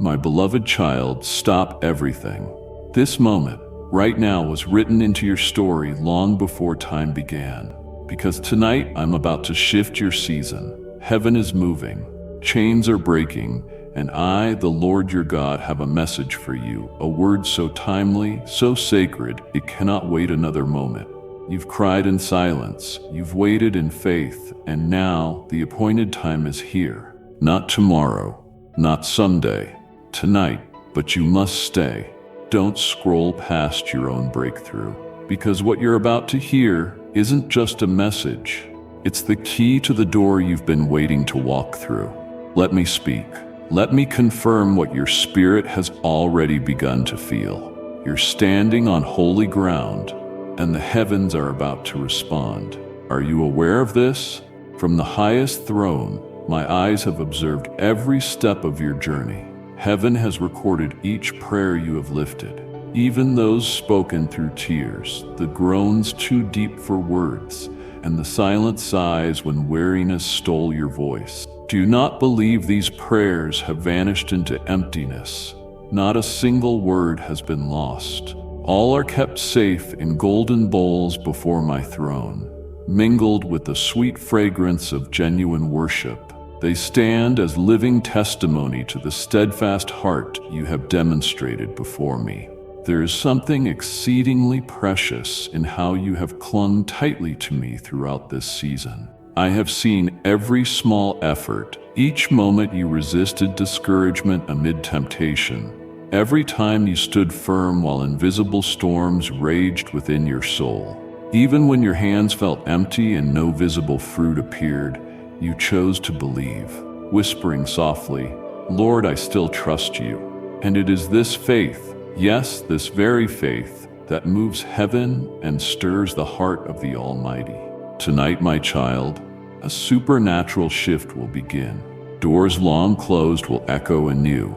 My beloved child, stop everything. This moment, right now, was written into your story long before time began. Because tonight, I'm about to shift your season. Heaven is moving, chains are breaking, and I, the Lord your God, have a message for you, a word so timely, so sacred, it cannot wait another moment. You've cried in silence, you've waited in faith, and now the appointed time is here. Not tomorrow, not someday, tonight, but you must stay. Don't scroll past your own breakthrough, because what you're about to hear isn't just a message. It's the key to the door you've been waiting to walk through. Let me speak. Let me confirm what your spirit has already begun to feel. You're standing on holy ground, and the heavens are about to respond. Are you aware of this? From the highest throne, my eyes have observed every step of your journey. Heaven has recorded each prayer you have lifted, even those spoken through tears, the groans too deep for words, and the silent sighs when weariness stole your voice. Do not believe these prayers have vanished into emptiness. Not a single word has been lost. All are kept safe in golden bowls before my throne, mingled with the sweet fragrance of genuine worship. They stand as living testimony to the steadfast heart you have demonstrated before me. There is something exceedingly precious in how you have clung tightly to me throughout this season. I have seen every small effort, each moment you resisted discouragement amid temptation, every time you stood firm while invisible storms raged within your soul. Even when your hands felt empty and no visible fruit appeared, you chose to believe, whispering softly, "Lord, I still trust you." And it is this faith, yes, this very faith, that moves heaven and stirs the heart of the Almighty. Tonight, my child, a supernatural shift will begin. Doors long closed will echo anew.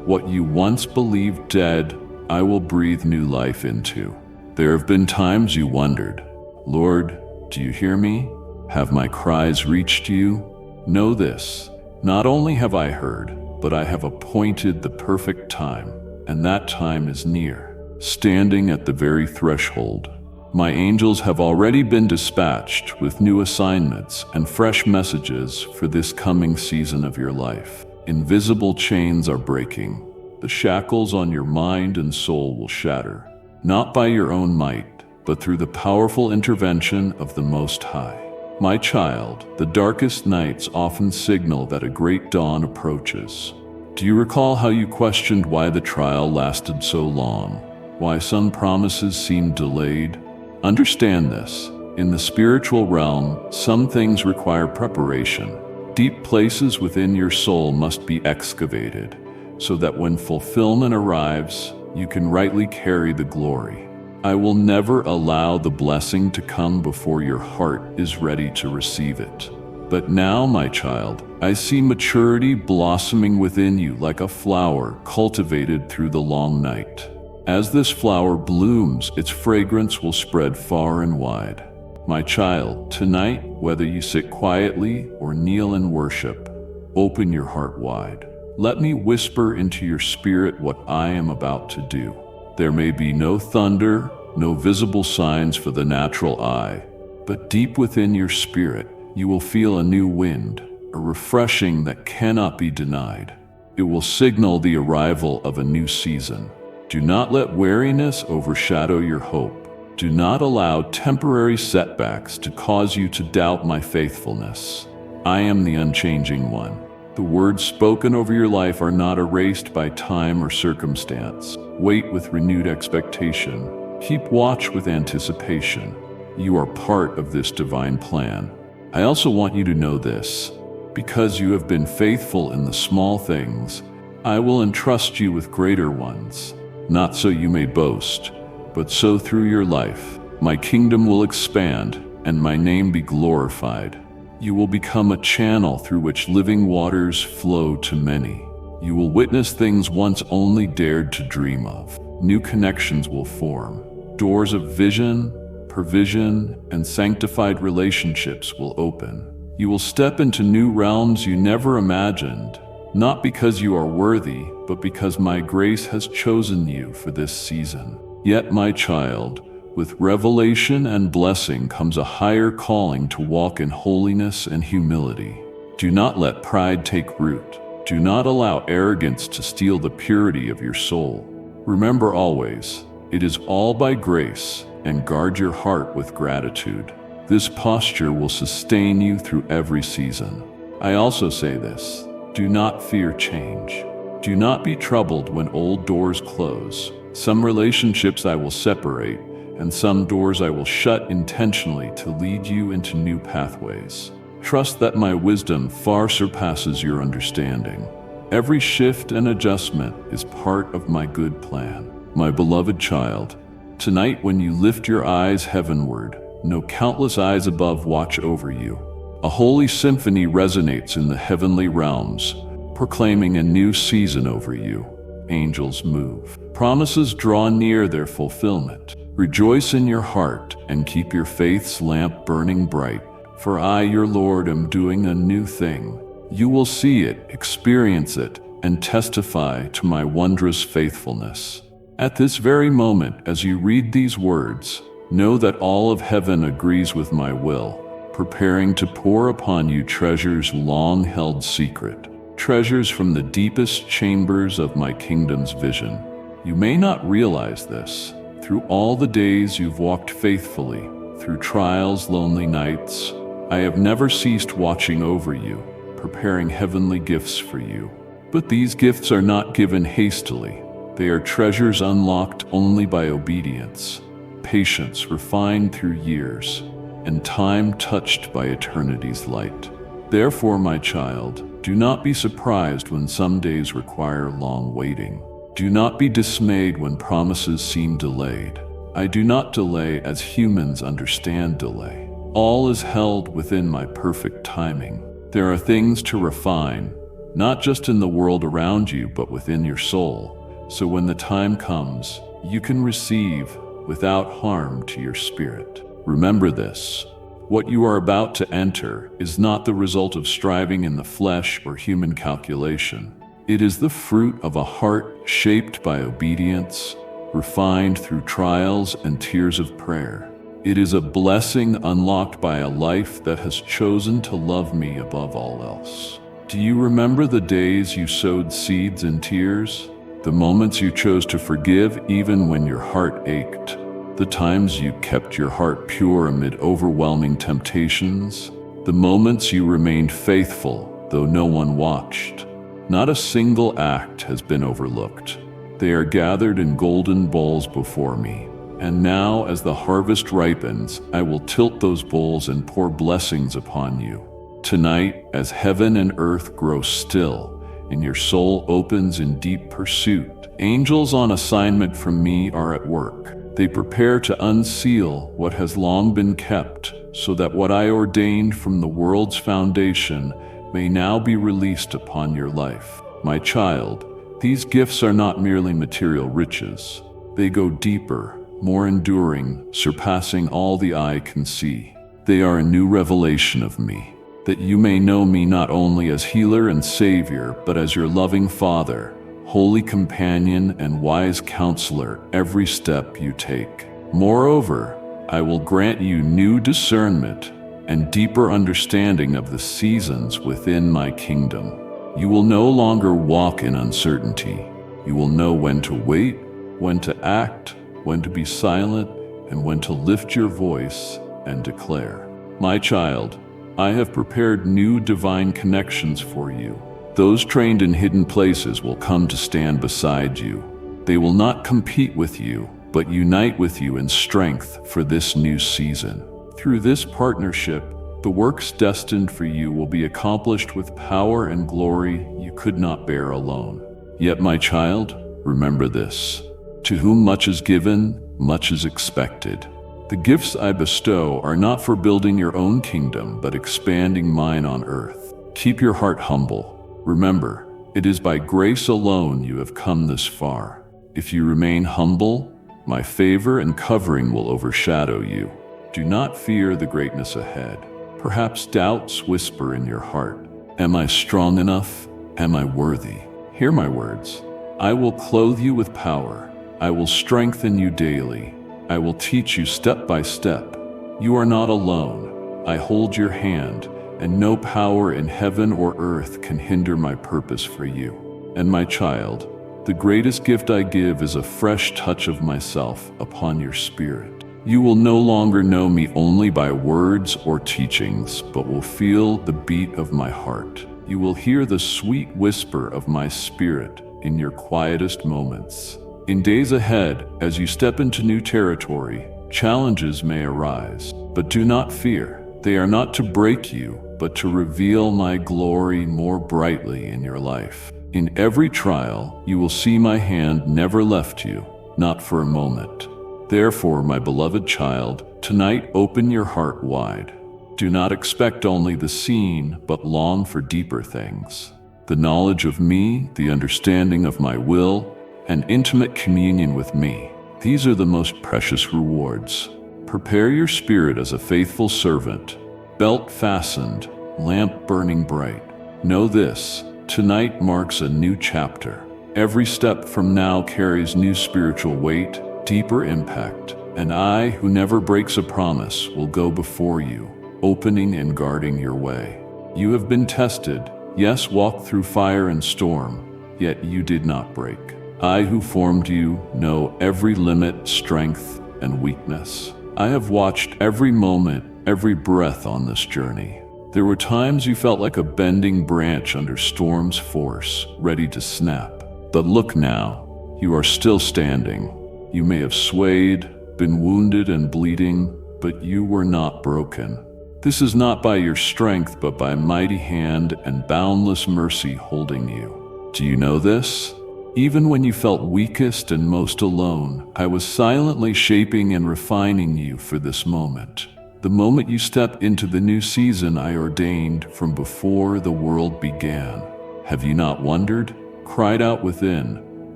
What you once believed dead, I will breathe new life into. There have been times you wondered, "Lord, do you hear me? Have my cries reached you?" Know this, not only have I heard, but I have appointed the perfect time, and that time is near, standing at the very threshold. My angels have already been dispatched with new assignments and fresh messages for this coming season of your life. Invisible chains are breaking. The shackles on your mind and soul will shatter, not by your own might, but through the powerful intervention of the Most High. My child, the darkest nights often signal that a great dawn approaches. Do you recall how you questioned why the trial lasted so long? Why some promises seemed delayed? Understand this. In the spiritual realm, some things require preparation. Deep places within your soul must be excavated, so that when fulfillment arrives, you can rightly carry the glory. I will never allow the blessing to come before your heart is ready to receive it. But now, my child, I see maturity blossoming within you like a flower cultivated through the long night. As this flower blooms, its fragrance will spread far and wide. My child, tonight, whether you sit quietly or kneel in worship, open your heart wide. Let me whisper into your spirit what I am about to do. There may be no thunder, no visible signs for the natural eye, but deep within your spirit, you will feel a new wind, a refreshing that cannot be denied. It will signal the arrival of a new season. Do not let weariness overshadow your hope. Do not allow temporary setbacks to cause you to doubt my faithfulness. I am the unchanging one. The words spoken over your life are not erased by time or circumstance. Wait with renewed expectation. Keep watch with anticipation. You are part of this divine plan. I also want you to know this. Because you have been faithful in the small things, I will entrust you with greater ones. Not so you may boast, but so through your life, my kingdom will expand and my name be glorified. You will become a channel through which living waters flow to many. You will witness things once only dared to dream of. New connections will form. Doors of vision, provision, and sanctified relationships will open. You will step into new realms you never imagined. not because you are worthy, but because my grace has chosen you for this season. Yet, my child, with revelation and blessing comes a higher calling to walk in holiness and humility. Do not let pride take root. Do not allow arrogance to steal the purity of your soul. Remember always, it is all by grace, and guard your heart with gratitude. This posture will sustain you through every season. I also say this: do not fear change. Do not be troubled when old doors close. Some relationships I will separate, and some doors I will shut intentionally to lead you into new pathways. Trust that my wisdom far surpasses your understanding. Every shift and adjustment is part of my good plan. My beloved child, tonight when you lift your eyes heavenward, know countless eyes above watch over you. A holy symphony resonates in the heavenly realms, proclaiming a new season over you. Angels move. Promises draw near their fulfillment. Rejoice in your heart and keep your faith's lamp burning bright, for I, your Lord, am doing a new thing. You will see it, experience it, and testify to my wondrous faithfulness. At this very moment, as you read these words, know that all of heaven agrees with my will, preparing to pour upon you treasures long held secret, treasures from the deepest chambers of my kingdom's vision. You may not realize this. Through all the days you've walked faithfully, through trials, lonely nights, I have never ceased watching over you, preparing heavenly gifts for you. But these gifts are not given hastily. They are treasures unlocked only by obedience, patience refined through years, and time touched by eternity's light. Therefore, my child, do not be surprised when some days require long waiting. Do not be dismayed when promises seem delayed. I do not delay as humans understand delay. All is held within my perfect timing. There are things to refine, not just in the world around you, but within your soul. So when the time comes, you can receive without harm to your spirit. Remember this: what you are about to enter is not the result of striving in the flesh or human calculation. It is the fruit of a heart shaped by obedience, refined through trials and tears of prayer. It is a blessing unlocked by a life that has chosen to love me above all else. Do you remember the days you sowed seeds in tears? The moments you chose to forgive even when your heart ached? The times you kept your heart pure amid overwhelming temptations? The moments you remained faithful though no one watched? Not a single act has been overlooked. They are gathered in golden bowls before me. And now, as the harvest ripens, I will tilt those bowls and pour blessings upon you. Tonight, as heaven and earth grow still, and your soul opens in deep pursuit, angels on assignment from me are at work. They prepare to unseal what has long been kept, so that what I ordained from the world's foundation may now be released upon your life. My child, these gifts are not merely material riches. They go deeper, more enduring, surpassing all the eye can see. They are a new revelation of me, that you may know me not only as healer and savior, but as your loving Father, holy companion and wise counselor every step you take. Moreover, I will grant you new discernment and deeper understanding of the seasons within my kingdom. You will no longer walk in uncertainty. You will know when to wait, when to act, when to be silent, and when to lift your voice and declare. My child, I have prepared new divine connections for you. Those trained in hidden places will come to stand beside you. They will not compete with you, but unite with you in strength for this new season. Through this partnership, the works destined for you will be accomplished with power and glory you could not bear alone. Yet, my child, remember this: to whom much is given, much is expected. The gifts I bestow are not for building your own kingdom, but expanding mine on earth. Keep your heart humble. Remember, it is by grace alone you have come this far. If you remain humble, my favor and covering will overshadow you. Do not fear the greatness ahead. Perhaps doubts whisper in your heart. Am I strong enough? Am I worthy? Hear my words. I will clothe you with power. I will strengthen you daily. I will teach you step by step. You are not alone. I hold your hand, and no power in heaven or earth can hinder my purpose for you. And my child, the greatest gift I give is a fresh touch of myself upon your spirit. You will no longer know me only by words or teachings, but will feel the beat of my heart. You will hear the sweet whisper of my spirit in your quietest moments. In days ahead, as you step into new territory, challenges may arise, but do not fear. They are not to break you, but to reveal my glory more brightly in your life. In every trial, you will see my hand never left you, not for a moment. Therefore, my beloved child, tonight open your heart wide. Do not expect only the seen, but long for deeper things. The knowledge of me, the understanding of my will, and intimate communion with me. These are the most precious rewards. Prepare your spirit as a faithful servant, belt fastened, lamp burning bright. Know this, tonight marks a new chapter. Every step from now carries new spiritual weight, deeper impact, and I, who never breaks a promise, will go before you, opening and guarding your way. You have been tested, yes, walked through fire and storm, yet you did not break. I who formed you know every limit, strength, and weakness. I have watched every moment, every breath on this journey. There were times you felt like a bending branch under storm's force, ready to snap. But look now, you are still standing. You may have swayed, been wounded and bleeding, but you were not broken. This is not by your strength, but by mighty hand and boundless mercy holding you. Do you know this? Even when you felt weakest and most alone, I was silently shaping and refining you for this moment. The moment you step into the new season I ordained from before the world began. Have you not wondered? Cried out within,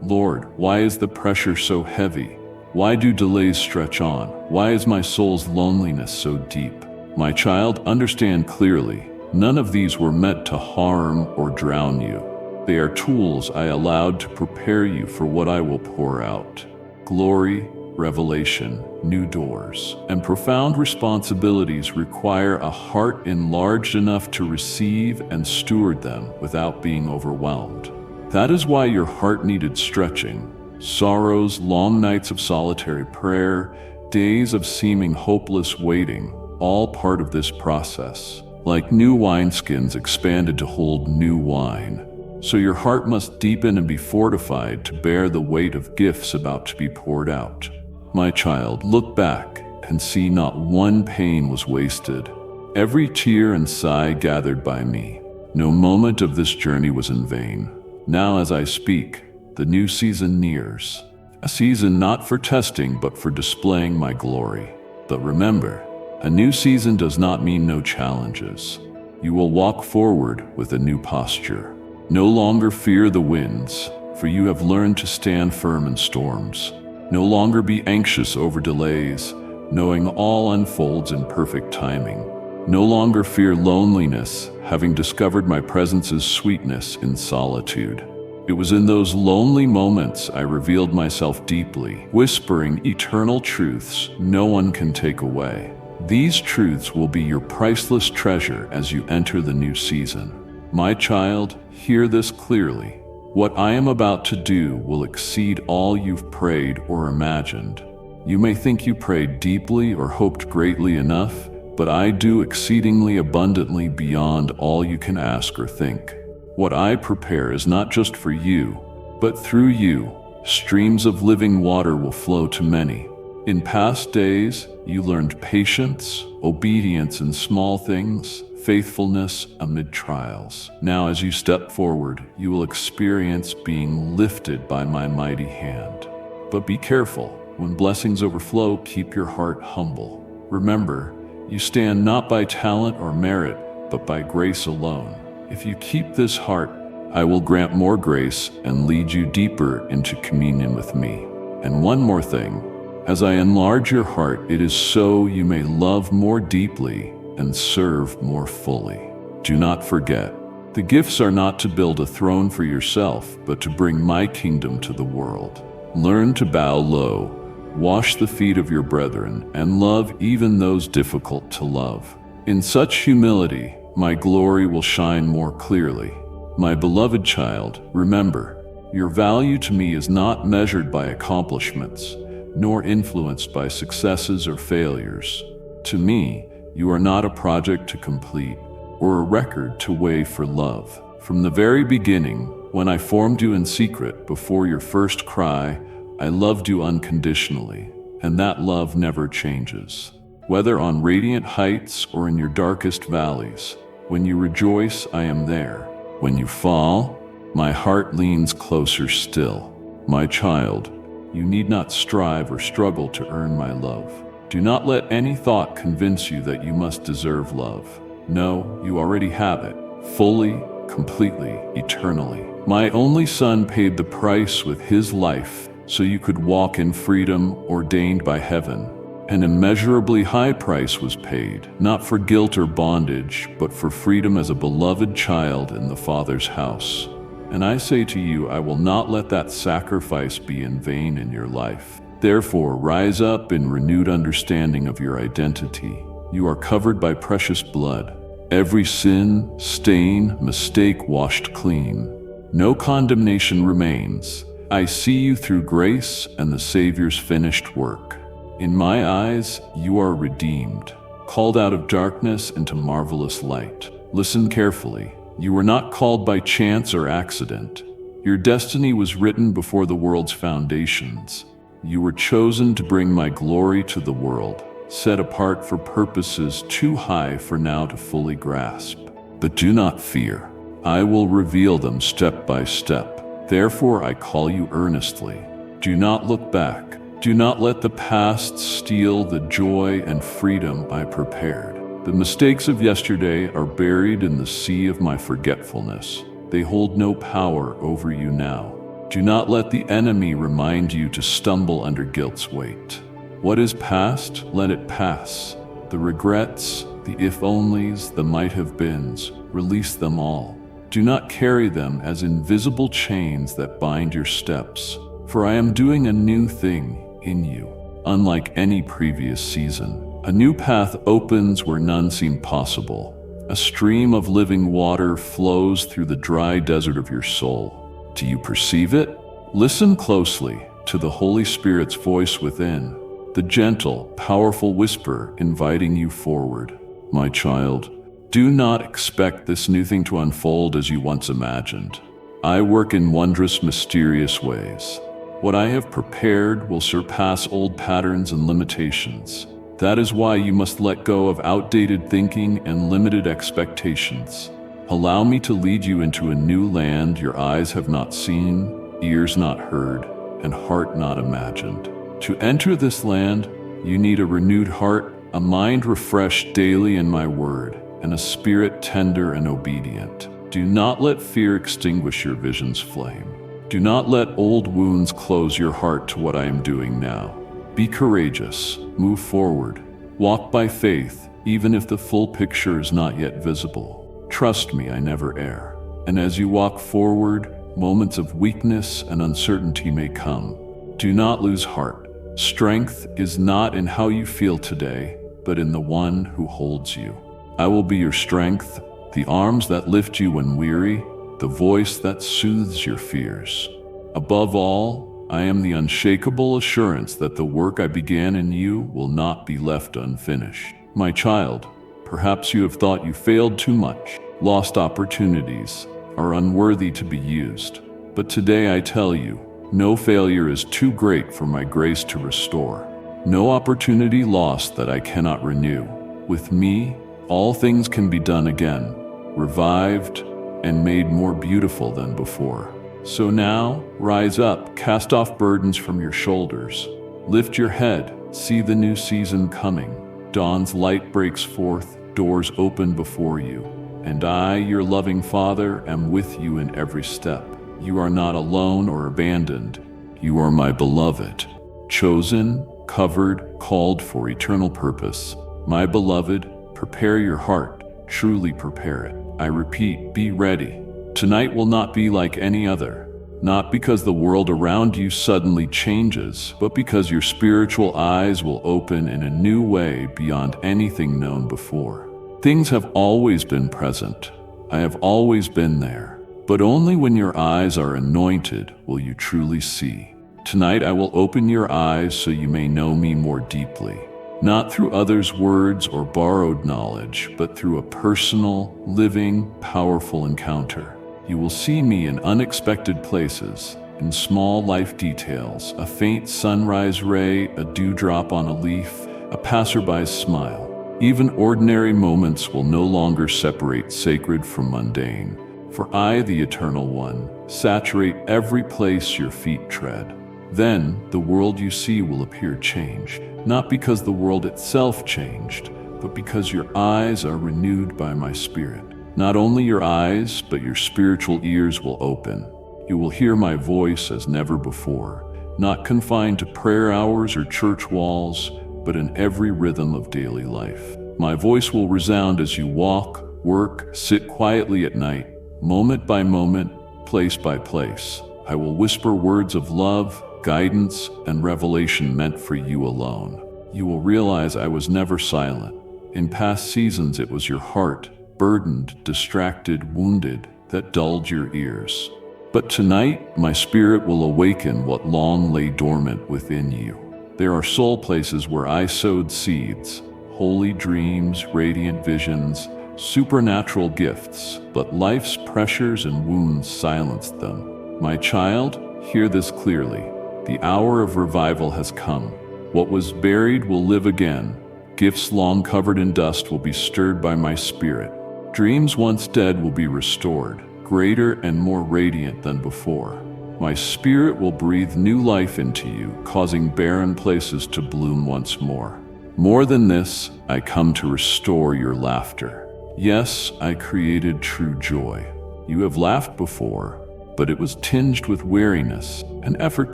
Lord, why is the pressure so heavy? Why do delays stretch on? Why is my soul's loneliness so deep? My child, understand clearly, none of these were meant to harm or drown you. They are tools I allowed to prepare you for what I will pour out. Glory, revelation, new doors, and profound responsibilities require a heart enlarged enough to receive and steward them without being overwhelmed. That is why your heart needed stretching. Sorrows, long nights of solitary prayer, days of seeming hopeless waiting, all part of this process. Like new wineskins expanded to hold new wine. So your heart must deepen and be fortified to bear the weight of gifts about to be poured out. My child, look back and see not one pain was wasted. Every tear and sigh gathered by me. No moment of this journey was in vain. Now as I speak, the new season nears. A season not for testing, but for displaying my glory. But remember, a new season does not mean no challenges. You will walk forward with a new posture. No longer fear the winds, for you have learned to stand firm in storms. No longer be anxious over delays, knowing all unfolds in perfect timing. No longer fear loneliness, having discovered my presence's sweetness in solitude. It was in those lonely moments I revealed myself deeply, whispering eternal truths no one can take away. These truths will be your priceless treasure as you enter the new season. My child, hear this clearly. What I am about to do will exceed all you've prayed or imagined. You may think you prayed deeply or hoped greatly enough, but I do exceedingly abundantly beyond all you can ask or think. What I prepare is not just for you, but through you, streams of living water will flow to many. In past days, you learned patience, obedience in small things, faithfulness amid trials. Now as you step forward, you will experience being lifted by my mighty hand. But be careful. When blessings overflow, keep your heart humble. Remember, you stand not by talent or merit, but by grace alone. If you keep this heart, I will grant more grace and lead you deeper into communion with me. And one more thing, as I enlarge your heart, it is so you may love more deeply and serve more fully. Do not forget, The gifts are not to build a throne for yourself, but to bring my kingdom to the world. Learn to bow low, wash the feet of your brethren, and love even those difficult to love. In such humility, my glory will shine more clearly. My beloved child, remember, your value to me is not measured by accomplishments, nor influenced by successes or failures. To me, you are not a project to complete, or a record to weigh for love. From the very beginning, when I formed you in secret before your first cry, I loved you unconditionally, and that love never changes. Whether on radiant heights or in your darkest valleys, when you rejoice, I am there. When you fall, my heart leans closer still. My child, you need not strive or struggle to earn my love. Do not let any thought convince you that you must deserve love. No, you already have it, fully, completely, eternally. My only son paid the price with his life so you could walk in freedom ordained by heaven. An immeasurably high price was paid, not for guilt or bondage, but for freedom as a beloved child in the Father's house. And I say to you, I will not let that sacrifice be in vain in your life. Therefore, rise up in renewed understanding of your identity. You are covered by precious blood. Every sin, stain, mistake washed clean. No condemnation remains. I see you through grace and the Savior's finished work. In my eyes, you are redeemed, called out of darkness into marvelous light. Listen carefully. You were not called by chance or accident. Your destiny was written before the world's foundations. You were chosen to bring my glory to the world, set apart for purposes too high for now to fully grasp. But do not fear. I will reveal them step by step. Therefore, I call you earnestly. Do not look back. Do not let the past steal the joy and freedom I prepared. The mistakes of yesterday are buried in the sea of my forgetfulness. They hold no power over you now. Do not let the enemy remind you to stumble under guilt's weight. What is past, let it pass. The regrets, the if-onlys, the might-have-beens, release them all. Do not carry them as invisible chains that bind your steps, for I am doing a new thing in you, unlike any previous season. A new path opens where none seemed possible. A stream of living water flows through the dry desert of your soul. Do you perceive it? Listen closely to the Holy Spirit's voice within, the gentle, powerful whisper inviting you forward. My child, do not expect this new thing to unfold as you once imagined. I work in wondrous, mysterious ways. What I have prepared will surpass old patterns and limitations. That is why you must let go of outdated thinking and limited expectations. Allow me to lead you into a new land your eyes have not seen, ears not heard, and heart not imagined. To enter this land, you need a renewed heart, a mind refreshed daily in my word, and a spirit tender and obedient. Do not let fear extinguish your vision's flame. Do not let old wounds close your heart to what I am doing now. Be courageous, move forward, walk by faith, even if the full picture is not yet visible. Trust me, I never err. And as you walk forward, moments of weakness and uncertainty may come. Do not lose heart. Strength is not in how you feel today, but in the one who holds you. I will be your strength, the arms that lift you when weary, the voice that soothes your fears. Above all, I am the unshakable assurance that the work I began in you will not be left unfinished. My child, perhaps you have thought you failed too much, lost opportunities, are unworthy to be used. But today I tell you, no failure is too great for my grace to restore. No opportunity lost that I cannot renew. With me, all things can be done again, revived, and made more beautiful than before. So now, rise up, cast off burdens from your shoulders. Lift your head, see the new season coming. Dawn's light breaks forth, doors open before you. And I, your loving Father, am with you in every step. You are not alone or abandoned. You are my beloved, chosen, covered, called for eternal purpose. My beloved, prepare your heart, truly prepare it. I repeat, be ready. Tonight will not be like any other. Not because the world around you suddenly changes, but because your spiritual eyes will open in a new way beyond anything known before. Things have always been present. I have always been there. But only when your eyes are anointed will you truly see. Tonight I will open your eyes so you may know me more deeply. Not through others' words or borrowed knowledge, but through a personal, living, powerful encounter. You will see me in unexpected places, in small life details, a faint sunrise ray, a dewdrop on a leaf, a passerby's smile. Even ordinary moments will no longer separate sacred from mundane. For I, the Eternal One, saturate every place your feet tread. Then the world you see will appear changed, not because the world itself changed, but because your eyes are renewed by my Spirit. Not only your eyes, but your spiritual ears will open. You will hear my voice as never before, not confined to prayer hours or church walls, but in every rhythm of daily life. My voice will resound as you walk, work, sit quietly at night, moment by moment, place by place. I will whisper words of love, guidance, and revelation meant for you alone. You will realize I was never silent. In past seasons, it was your heart, burdened, distracted, wounded, that dulled your ears. But tonight, my Spirit will awaken what long lay dormant within you. There are soul places where I sowed seeds, holy dreams, radiant visions, supernatural gifts, but life's pressures and wounds silenced them. My child, hear this clearly. The hour of revival has come. What was buried will live again. Gifts long covered in dust will be stirred by my Spirit. Dreams once dead will be restored, greater and more radiant than before. My Spirit will breathe new life into you, causing barren places to bloom once more. More than this, I come to restore your laughter. Yes, I created true joy. You have laughed before, but it was tinged with weariness, an effort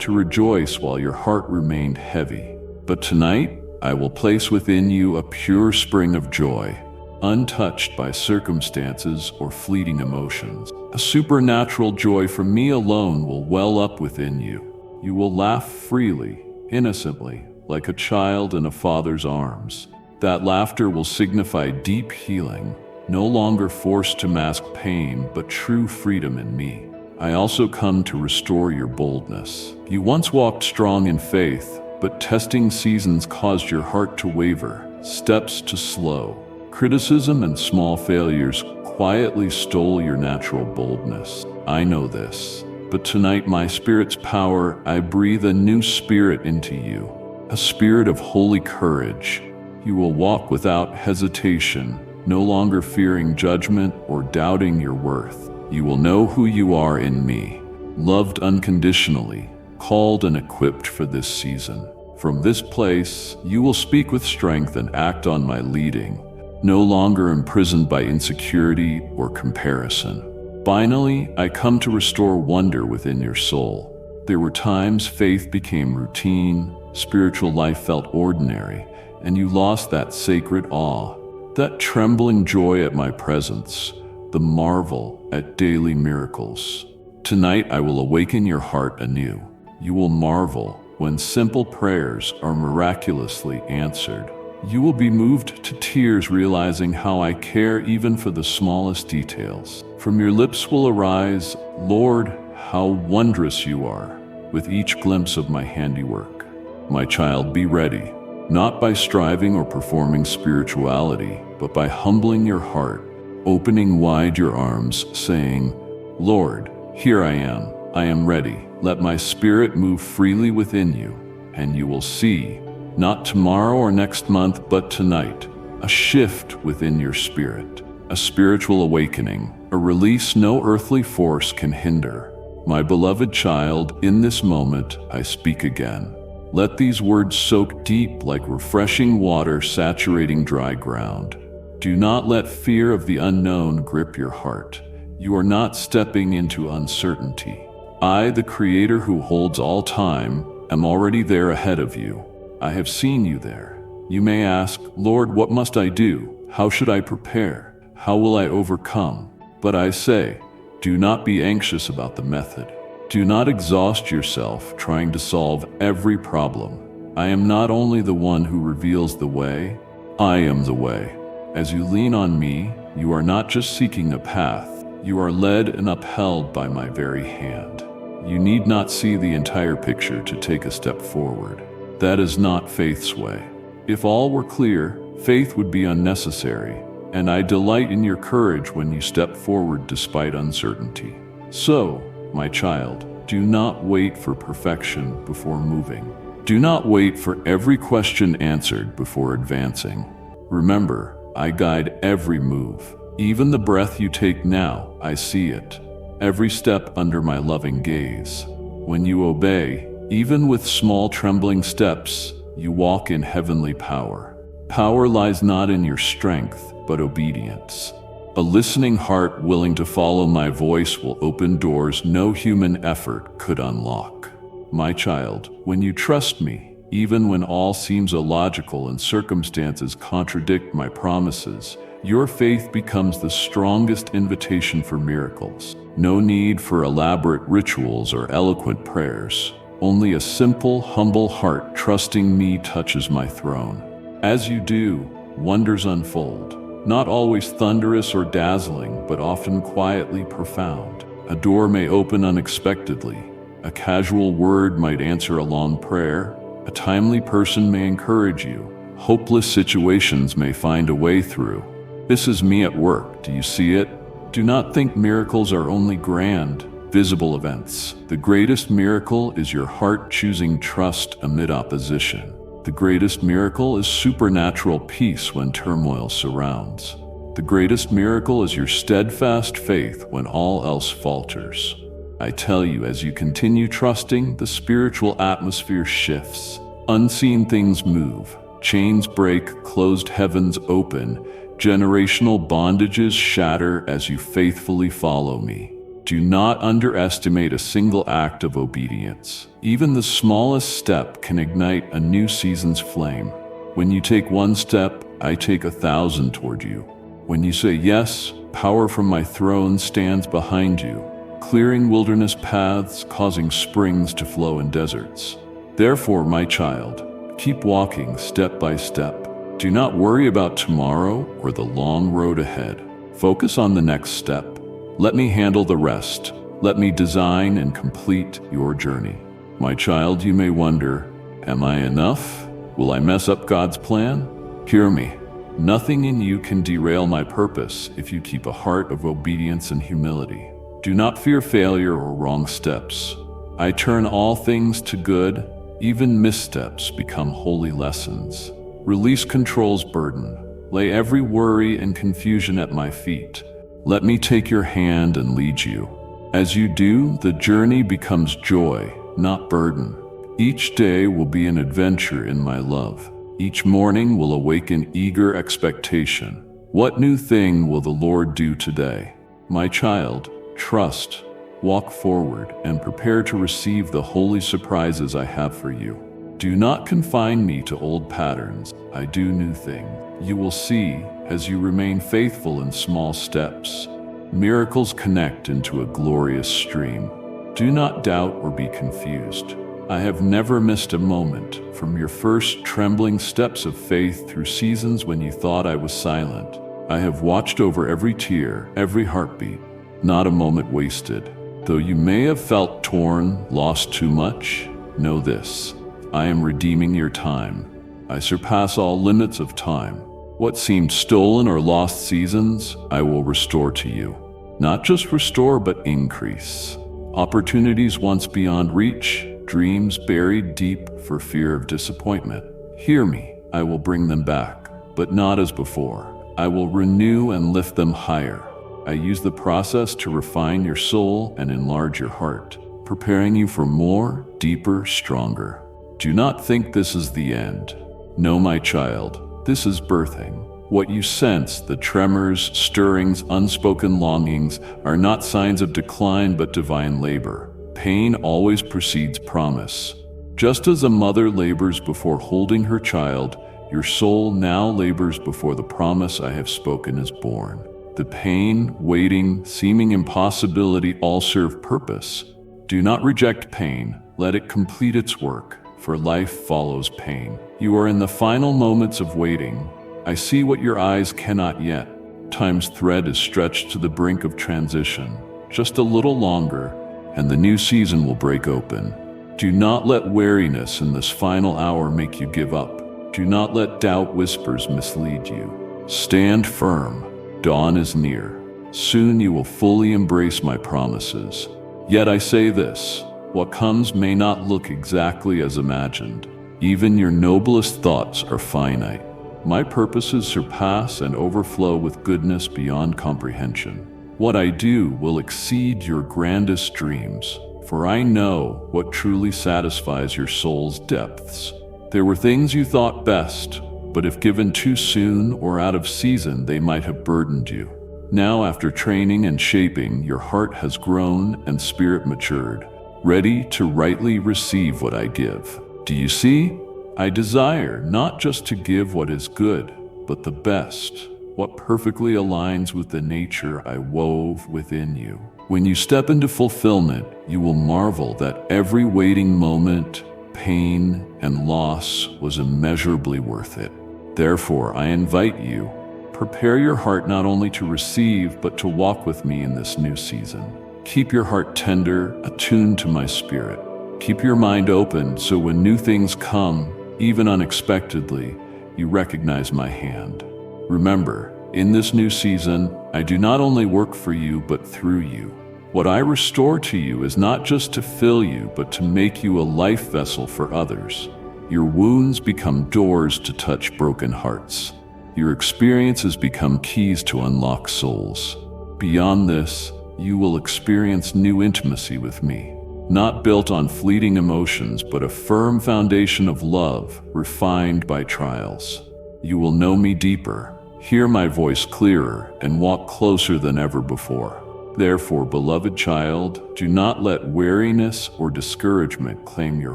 to rejoice while your heart remained heavy. But tonight, I will place within you a pure spring of joy, untouched by circumstances or fleeting emotions. A supernatural joy from me alone will well up within you. You will laugh freely, innocently, like a child in a father's arms. That laughter will signify deep healing, no longer forced to mask pain, but true freedom in me. I also come to restore your boldness. You once walked strong in faith, but testing seasons caused your heart to waver, steps to slow. Criticism and small failures quietly stole your natural boldness. I know this, but tonight my Spirit's power, I breathe a new spirit into you, a spirit of holy courage. You will walk without hesitation, no longer fearing judgment or doubting your worth. You will know who you are in me, loved unconditionally, called and equipped for this season. From this place, you will speak with strength and act on my leading, no longer imprisoned by insecurity or comparison. Finally, I come to restore wonder within your soul. There were times faith became routine, spiritual life felt ordinary, and you lost that sacred awe, that trembling joy at my presence, the marvel at daily miracles. Tonight I will awaken your heart anew. You will marvel when simple prayers are miraculously answered. You will be moved to tears realizing how I care even for the smallest details. From your lips will arise, Lord, how wondrous you are, with each glimpse of my handiwork. My child, be ready, not by striving or performing spirituality, but by humbling your heart, opening wide your arms, saying, Lord, here I am ready. Let my Spirit move freely within you, and you will see, not tomorrow or next month, but tonight, a shift within your spirit, a spiritual awakening, a release no earthly force can hinder. My beloved child, in this moment I speak again. Let these words soak deep like refreshing water saturating dry ground. Do not let fear of the unknown grip your heart. You are not stepping into uncertainty. I, the Creator who holds all time, am already there ahead of you. I have seen you there. You may ask, Lord, what must I do? How should I prepare? How will I overcome? But I say, do not be anxious about the method. Do not exhaust yourself trying to solve every problem. I am not only the one who reveals the way, I am the way. As you lean on me, you are not just seeking a path, you are led and upheld by my very hand. You need not see the entire picture to take a step forward. That is not faith's way. If all were clear, faith would be unnecessary, and I delight in your courage when you step forward despite uncertainty. So, my child, do not wait for perfection before moving. Do not wait for every question answered before advancing. Remember, I guide every move. Even the breath you take now, I see it. Every step under my loving gaze. When you obey, even with small trembling steps, you walk in heavenly power. Power lies not in your strength, but obedience. A listening heart willing to follow my voice will open doors no human effort could unlock. My child, when you trust me, even when all seems illogical and circumstances contradict my promises, your faith becomes the strongest invitation for miracles. No need for elaborate rituals or eloquent prayers. Only a simple, humble heart trusting me touches my throne. As you do, wonders unfold. Not always thunderous or dazzling, but often quietly profound. A door may open unexpectedly. A casual word might answer a long prayer. A timely person may encourage you. Hopeless situations may find a way through. This is me at work. Do you see it? Do not think miracles are only grand, visible events. The greatest miracle is your heart choosing trust amid opposition. The greatest miracle is supernatural peace when turmoil surrounds. The greatest miracle is your steadfast faith when all else falters. I tell you, as you continue trusting, the spiritual atmosphere shifts. Unseen things move. Chains break, closed heavens open. Generational bondages shatter as you faithfully follow me. Do not underestimate a single act of obedience. Even the smallest step can ignite a new season's flame. When you take one step, I take 1,000 toward you. When you say yes, power from my throne stands behind you, clearing wilderness paths, causing springs to flow in deserts. Therefore, my child, keep walking step by step. Do not worry about tomorrow or the long road ahead. Focus on the next step. Let me handle the rest. Let me design and complete your journey. My child, you may wonder, am I enough? Will I mess up God's plan? Hear me. Nothing in you can derail my purpose if you keep a heart of obedience and humility. Do not fear failure or wrong steps. I turn all things to good. Even missteps become holy lessons. Release control's burden. Lay every worry and confusion at my feet. Let me take your hand and lead you. As you do, the journey becomes joy, not burden. Each day will be an adventure in my love. Each morning will awaken eager expectation. What new thing will the Lord do today? My child, trust, walk forward, and prepare to receive the holy surprises I have for you. Do not confine me to old patterns. I do new things. You will see, as you remain faithful in small steps, miracles connect into a glorious stream. Do not doubt or be confused. I have never missed a moment, from your first trembling steps of faith through seasons when you thought I was silent. I have watched over every tear, every heartbeat, not a moment wasted. Though you may have felt torn, lost too much, know this. I am redeeming your time. I surpass all limits of time. What seemed stolen or lost seasons, I will restore to you. Not just restore, but increase. Opportunities once beyond reach, dreams buried deep for fear of disappointment. Hear me, I will bring them back, but not as before. I will renew and lift them higher. I use the process to refine your soul and enlarge your heart, preparing you for more, deeper, stronger. Do not think this is the end. No, my child, this is birthing. What you sense, the tremors, stirrings, unspoken longings, are not signs of decline but divine labor. Pain always precedes promise. Just as a mother labors before holding her child, your soul now labors before the promise I have spoken is born. The pain, waiting, seeming impossibility all serve purpose. Do not reject pain, let it complete its work, for life follows pain. You are in the final moments of waiting. I see what your eyes cannot yet. Time's thread is stretched to the brink of transition. Just a little longer, and the new season will break open. Do not let weariness in this final hour make you give up. Do not let doubt whispers mislead you. Stand firm. Dawn is near. Soon you will fully embrace my promises. Yet I say this, what comes may not look exactly as imagined. Even your noblest thoughts are finite. My purposes surpass and overflow with goodness beyond comprehension. What I do will exceed your grandest dreams, for I know what truly satisfies your soul's depths. There were things you thought best, but if given too soon or out of season, they might have burdened you. Now, after training and shaping, your heart has grown and spirit matured, ready to rightly receive what I give. Do you see? I desire not just to give what is good, but the best, what perfectly aligns with the nature I wove within you. When you step into fulfillment, you will marvel that every waiting moment, pain, and loss was immeasurably worth it. Therefore, I invite you, prepare your heart not only to receive, but to walk with me in this new season. Keep your heart tender, attuned to my spirit. Keep your mind open so when new things come, even unexpectedly, you recognize my hand. Remember, in this new season, I do not only work for you, but through you. What I restore to you is not just to fill you, but to make you a life vessel for others. Your wounds become doors to touch broken hearts. Your experiences become keys to unlock souls. Beyond this, you will experience new intimacy with me. Not built on fleeting emotions, but a firm foundation of love, refined by trials. You will know me deeper, hear my voice clearer, and walk closer than ever before. Therefore, beloved child, do not let weariness or discouragement claim your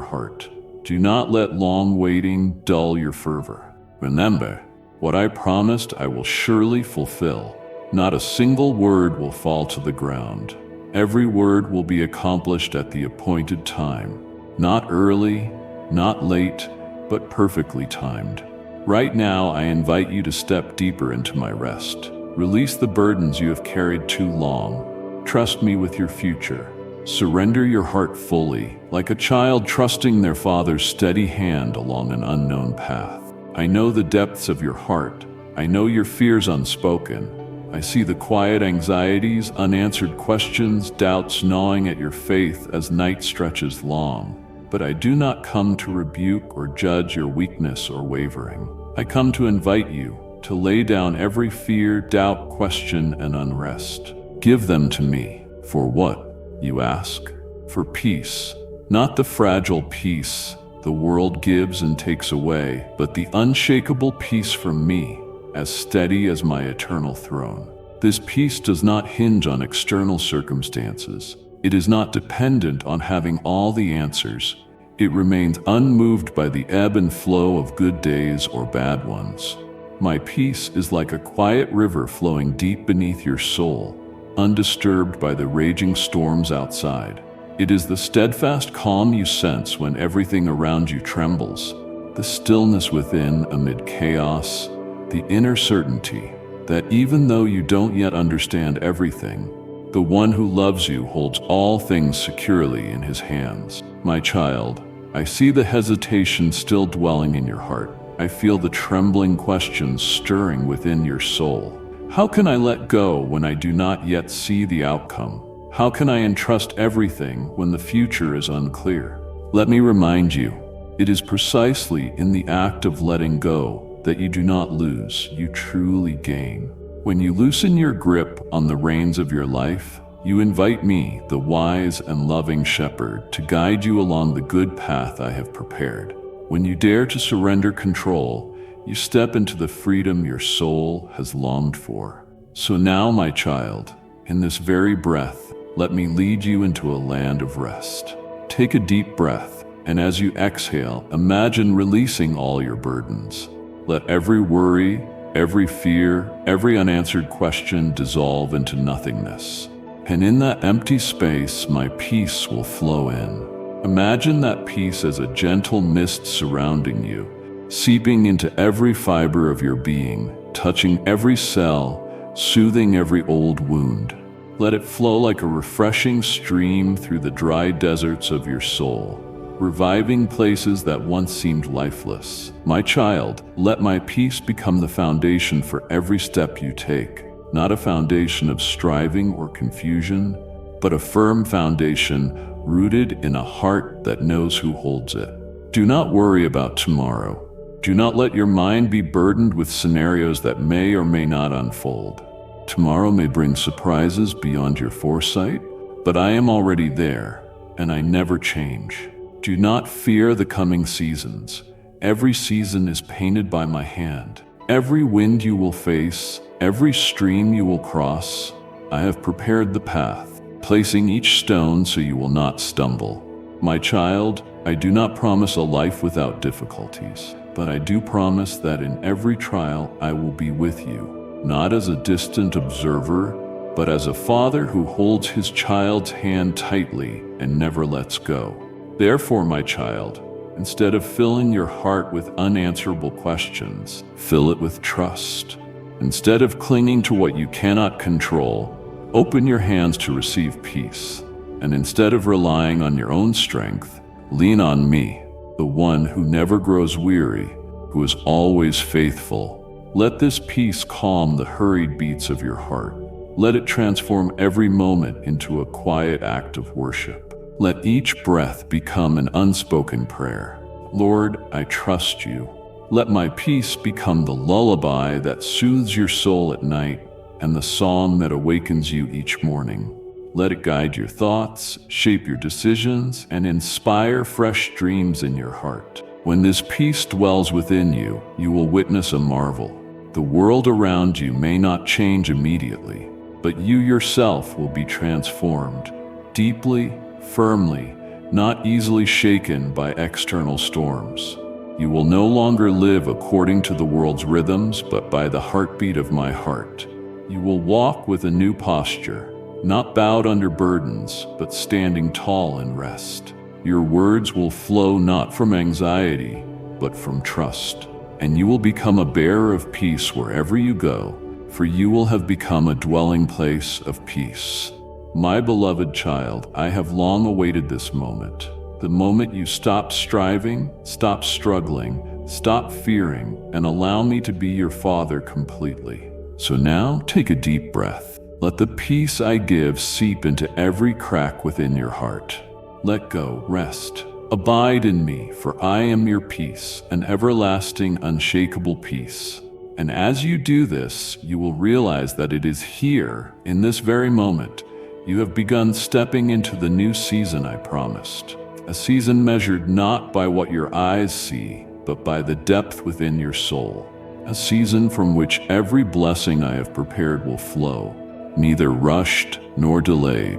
heart. Do not let long waiting dull your fervor. Remember, what I promised I will surely fulfill. Not a single word will fall to the ground. Every word will be accomplished at the appointed time. Not early, not late, but perfectly timed. Right now, I invite you to step deeper into my rest. Release the burdens you have carried too long. Trust me with your future. Surrender your heart fully, like a child trusting their father's steady hand along an unknown path. I know the depths of your heart. I know your fears unspoken. I see the quiet anxieties, unanswered questions, doubts gnawing at your faith as night stretches long. But I do not come to rebuke or judge your weakness or wavering. I come to invite you to lay down every fear, doubt, question, and unrest. Give them to me. For what, you ask? For peace. Not the fragile peace the world gives and takes away, but the unshakable peace from me, as steady as my eternal throne. This peace does not hinge on external circumstances. It is not dependent on having all the answers. It remains unmoved by the ebb and flow of good days or bad ones. My peace is like a quiet river flowing deep beneath your soul, undisturbed by the raging storms outside. It is the steadfast calm you sense when everything around you trembles, the stillness within amid chaos, the inner certainty that even though you don't yet understand everything, the one who loves you holds all things securely in his hands. My child, I see the hesitation still dwelling in your heart. I feel the trembling questions stirring within your soul. How can I let go when I do not yet see the outcome? How can I entrust everything when the future is unclear? Let me remind you, it is precisely in the act of letting go that you do not lose, you truly gain. When you loosen your grip on the reins of your life, you invite me, the wise and loving shepherd, to guide you along the good path I have prepared. When you dare to surrender control, you step into the freedom your soul has longed for. So now, my child, in this very breath, let me lead you into a land of rest. Take a deep breath, and as you exhale, imagine releasing all your burdens. Let every worry, every fear, every unanswered question dissolve into nothingness. And in that empty space, my peace will flow in. Imagine that peace as a gentle mist surrounding you, seeping into every fiber of your being, touching every cell, soothing every old wound. Let it flow like a refreshing stream through the dry deserts of your soul, reviving places that once seemed lifeless. My child, let my peace become the foundation for every step you take, not a foundation of striving or confusion, but a firm foundation rooted in a heart that knows who holds it. Do not worry about tomorrow. Do not let your mind be burdened with scenarios that may or may not unfold. Tomorrow may bring surprises beyond your foresight, but I am already there, and I never change. Do not fear the coming seasons. Every season is painted by my hand. Every wind you will face, every stream you will cross, I have prepared the path, placing each stone so you will not stumble. My child, I do not promise a life without difficulties, but I do promise that in every trial I will be with you, not as a distant observer, but as a father who holds his child's hand tightly and never lets go. Therefore, my child, instead of filling your heart with unanswerable questions, fill it with trust. Instead of clinging to what you cannot control, open your hands to receive peace. And instead of relying on your own strength, lean on me, the one who never grows weary, who is always faithful. Let this peace calm the hurried beats of your heart. Let it transform every moment into a quiet act of worship. Let each breath become an unspoken prayer. Lord, I trust you. Let my peace become the lullaby that soothes your soul at night and the song that awakens you each morning. Let it guide your thoughts, shape your decisions, and inspire fresh dreams in your heart. When this peace dwells within you, you will witness a marvel. The world around you may not change immediately, but you yourself will be transformed, deeply, firmly, not easily shaken by external storms. You will no longer live according to the world's rhythms, but by the heartbeat of my heart. You will walk with a new posture, not bowed under burdens, but standing tall in rest. Your words will flow not from anxiety, but from trust. And you will become a bearer of peace wherever you go, for you will have become a dwelling place of peace. My beloved child, I have long awaited this moment. The moment you stop striving, stop struggling, stop fearing, and allow me to be your father completely. So now, take a deep breath. Let the peace I give seep into every crack within your heart. Let go, rest. Abide in me, for I am your peace, an everlasting, unshakable peace. And as you do this, you will realize that it is here, in this very moment, you have begun stepping into the new season I promised. A season measured not by what your eyes see, but by the depth within your soul. A season from which every blessing I have prepared will flow, neither rushed nor delayed,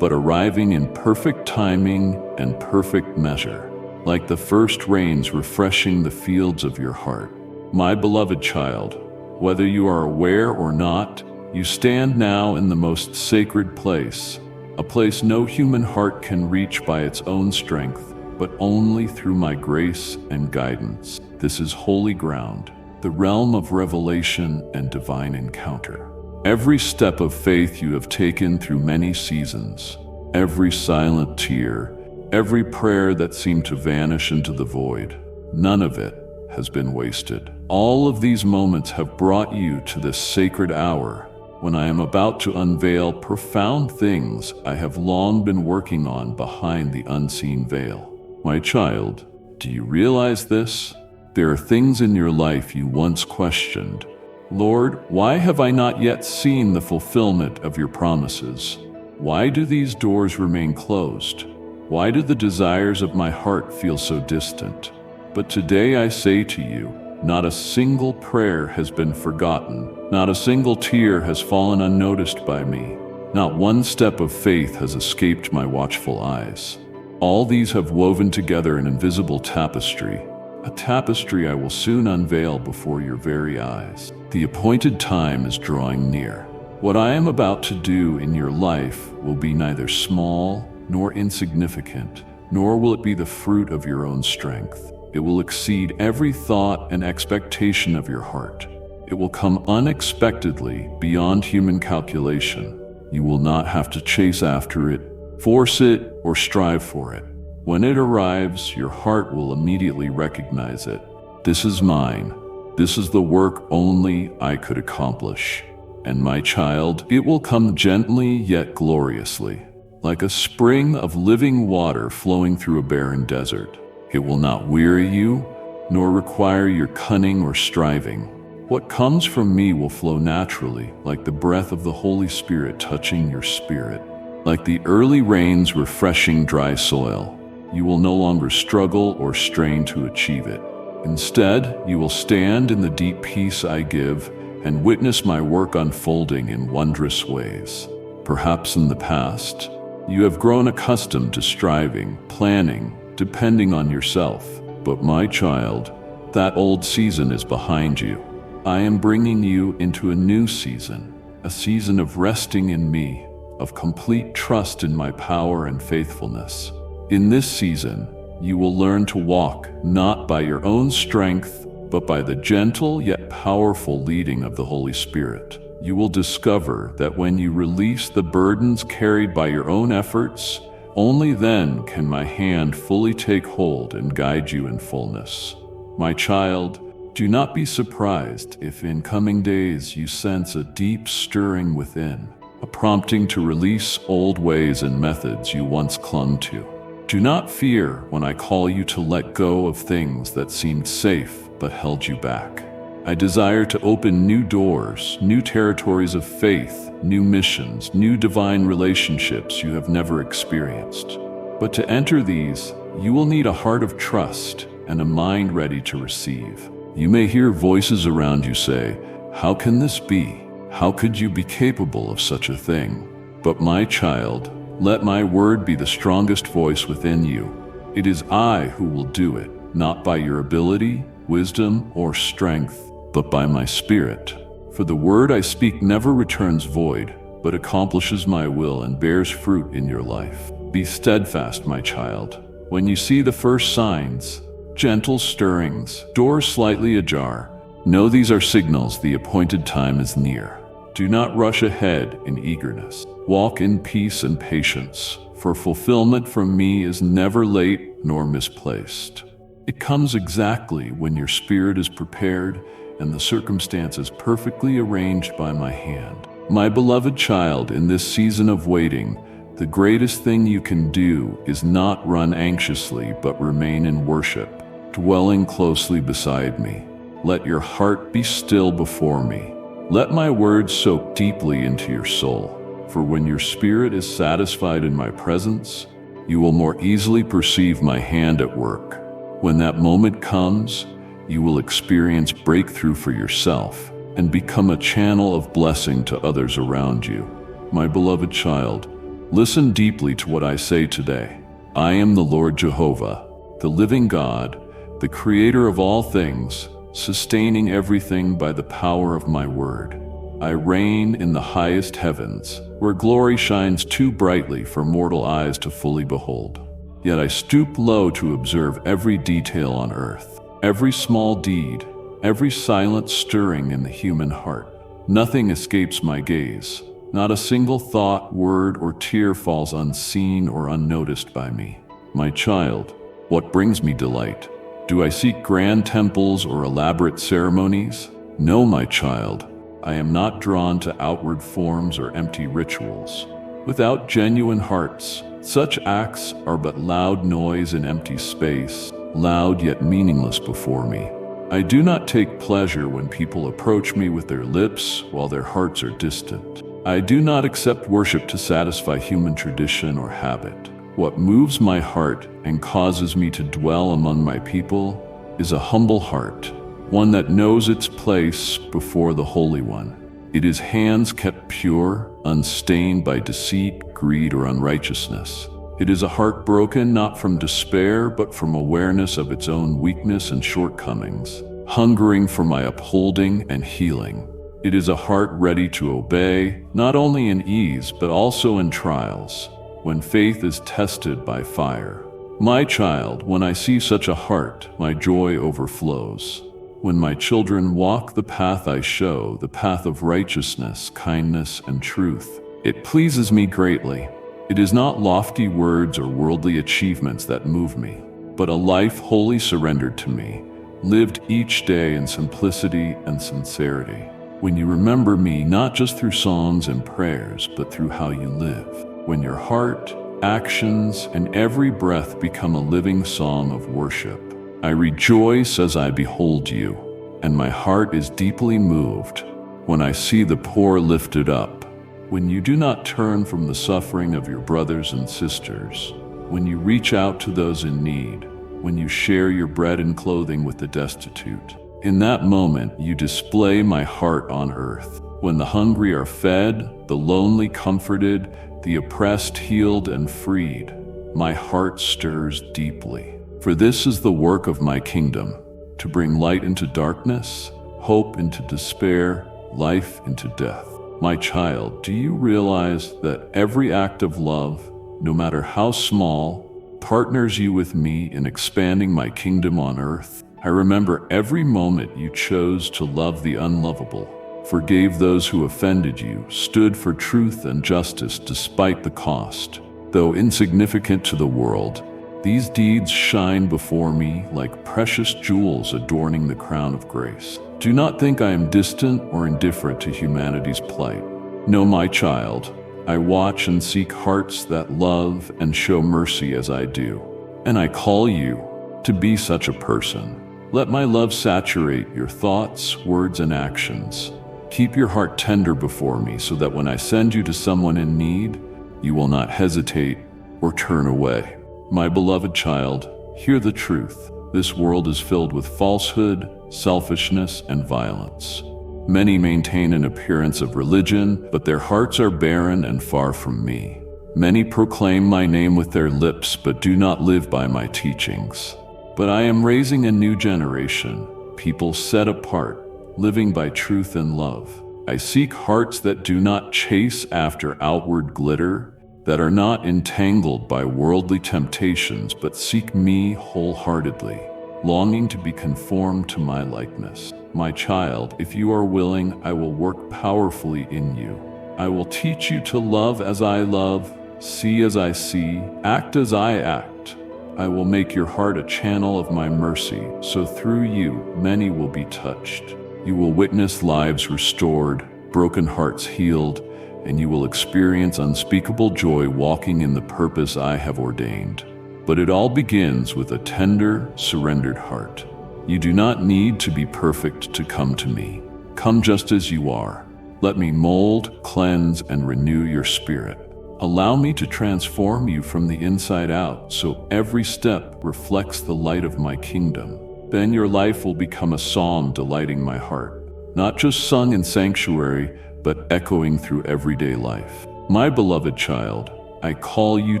but arriving in perfect timing and perfect measure, like the first rains refreshing the fields of your heart. My beloved child, whether you are aware or not, you stand now in the most sacred place, a place no human heart can reach by its own strength, but only through my grace and guidance. This is holy ground, the realm of revelation and divine encounter. Every step of faith you have taken through many seasons, every silent tear, every prayer that seemed to vanish into the void, none of it has been wasted. All of these moments have brought you to this sacred hour when I am about to unveil profound things I have long been working on behind the unseen veil. My child, do you realize this? There are things in your life you once questioned. Lord, why have I not yet seen the fulfillment of your promises? Why do these doors remain closed? Why do the desires of my heart feel so distant? But today I say to you, not a single prayer has been forgotten. Not a single tear has fallen unnoticed by me. Not one step of faith has escaped my watchful eyes. All these have woven together an invisible tapestry, a tapestry I will soon unveil before your very eyes. The appointed time is drawing near. What I am about to do in your life will be neither small nor insignificant, nor will it be the fruit of your own strength. It will exceed every thought and expectation of your heart. It will come unexpectedly beyond human calculation. You will not have to chase after it, force it, or strive for it. When it arrives, your heart will immediately recognize it. This is mine. This is the work only I could accomplish. And my child, it will come gently yet gloriously, like a spring of living water flowing through a barren desert. It will not weary you, nor require your cunning or striving. What comes from me will flow naturally, like the breath of the Holy Spirit touching your spirit, like the early rains refreshing dry soil. You will no longer struggle or strain to achieve it. Instead, you will stand in the deep peace I give and witness my work unfolding in wondrous ways. Perhaps in the past, you have grown accustomed to striving, planning, depending on yourself. But my child, that old season is behind you. I am bringing you into a new season, a season of resting in me, of complete trust in my power and faithfulness. In this season, you will learn to walk not by your own strength, but by the gentle yet powerful leading of the Holy Spirit. You will discover that when you release the burdens carried by your own efforts, only then can my hand fully take hold and guide you in fullness. My child, do not be surprised if in coming days you sense a deep stirring within, a prompting to release old ways and methods you once clung to. Do not fear when I call you to let go of things that seemed safe but held you back. I desire to open new doors, new territories of faith, new missions, new divine relationships you have never experienced. But to enter these, you will need a heart of trust and a mind ready to receive. You may hear voices around you say, "How can this be? How could you be capable of such a thing?" But my child, let my word be the strongest voice within you. It is I who will do it, not by your ability, wisdom, or strength, but by my Spirit. For the word I speak never returns void, but accomplishes my will and bears fruit in your life. Be steadfast, my child. When you see the first signs, gentle stirrings, doors slightly ajar, know these are signals the appointed time is near. Do not rush ahead in eagerness. Walk in peace and patience, for fulfillment from me is never late nor misplaced. It comes exactly when your spirit is prepared and the circumstances perfectly arranged by my hand. My beloved child, in this season of waiting, the greatest thing you can do is not run anxiously but remain in worship, dwelling closely beside me. Let your heart be still before me. Let my words soak deeply into your soul. For when your spirit is satisfied in my presence, you will more easily perceive my hand at work. When that moment comes, you will experience breakthrough for yourself and become a channel of blessing to others around you. My beloved child, listen deeply to what I say today. I am the Lord Jehovah, the living God, the creator of all things, sustaining everything by the power of my word. I reign in the highest heavens, where glory shines too brightly for mortal eyes to fully behold. Yet I stoop low to observe every detail on earth, every small deed, every silent stirring in the human heart. Nothing escapes my gaze. Not a single thought, word, or tear falls unseen or unnoticed by me. My child, what brings me delight? Do I seek grand temples or elaborate ceremonies? No, my child. I am not drawn to outward forms or empty rituals. Without genuine hearts, such acts are but loud noise in empty space, loud yet meaningless before me. I do not take pleasure when people approach me with their lips while their hearts are distant. I do not accept worship to satisfy human tradition or habit. What moves my heart and causes me to dwell among my people is a humble heart, one that knows its place before the Holy One. It is hands kept pure, unstained by deceit, greed, or unrighteousness. It is a heart broken not from despair, but from awareness of its own weakness and shortcomings, hungering for my upholding and healing. It is a heart ready to obey, not only in ease, but also in trials, when faith is tested by fire. My child, when I see such a heart, my joy overflows. When my children walk the path I show, the path of righteousness, kindness, and truth, it pleases me greatly. It is not lofty words or worldly achievements that move me, but a life wholly surrendered to me, lived each day in simplicity and sincerity. When you remember me not just through songs and prayers, but through how you live. When your heart, actions, and every breath become a living song of worship. I rejoice as I behold you, and my heart is deeply moved when I see the poor lifted up. When you do not turn from the suffering of your brothers and sisters, when you reach out to those in need, when you share your bread and clothing with the destitute, in that moment you display my heart on earth. When the hungry are fed, the lonely comforted, the oppressed healed and freed, my heart stirs deeply. For this is the work of my kingdom, to bring light into darkness, hope into despair, life into death. My child, do you realize that every act of love, no matter how small, partners you with me in expanding my kingdom on earth? I remember every moment you chose to love the unlovable, forgave those who offended you, stood for truth and justice despite the cost. Though insignificant to the world, these deeds shine before me like precious jewels adorning the crown of grace. Do not think I am distant or indifferent to humanity's plight. No, my child, I watch and seek hearts that love and show mercy as I do. And I call you to be such a person. Let my love saturate your thoughts, words, and actions. Keep your heart tender before me so that when I send you to someone in need, you will not hesitate or turn away. My beloved child, hear the truth. This world is filled with falsehood, selfishness, and violence. Many maintain an appearance of religion, but their hearts are barren and far from me. Many proclaim my name with their lips, but do not live by my teachings. But I am raising a new generation, people set apart, living by truth and love. I seek hearts that do not chase after outward glitter, that are not entangled by worldly temptations, but seek me wholeheartedly, longing to be conformed to my likeness. My child, if you are willing, I will work powerfully in you. I will teach you to love as I love, see as I see, act as I act. I will make your heart a channel of my mercy, so through you, many will be touched. You will witness lives restored, broken hearts healed, and you will experience unspeakable joy walking in the purpose I have ordained. But it all begins with a tender, surrendered heart. You do not need to be perfect to come to me. Come just as you are. Let me mold, cleanse, and renew your spirit. Allow me to transform you from the inside out so every step reflects the light of my kingdom. Then your life will become a psalm delighting my heart, not just sung in sanctuary, but echoing through everyday life. My beloved child, I call you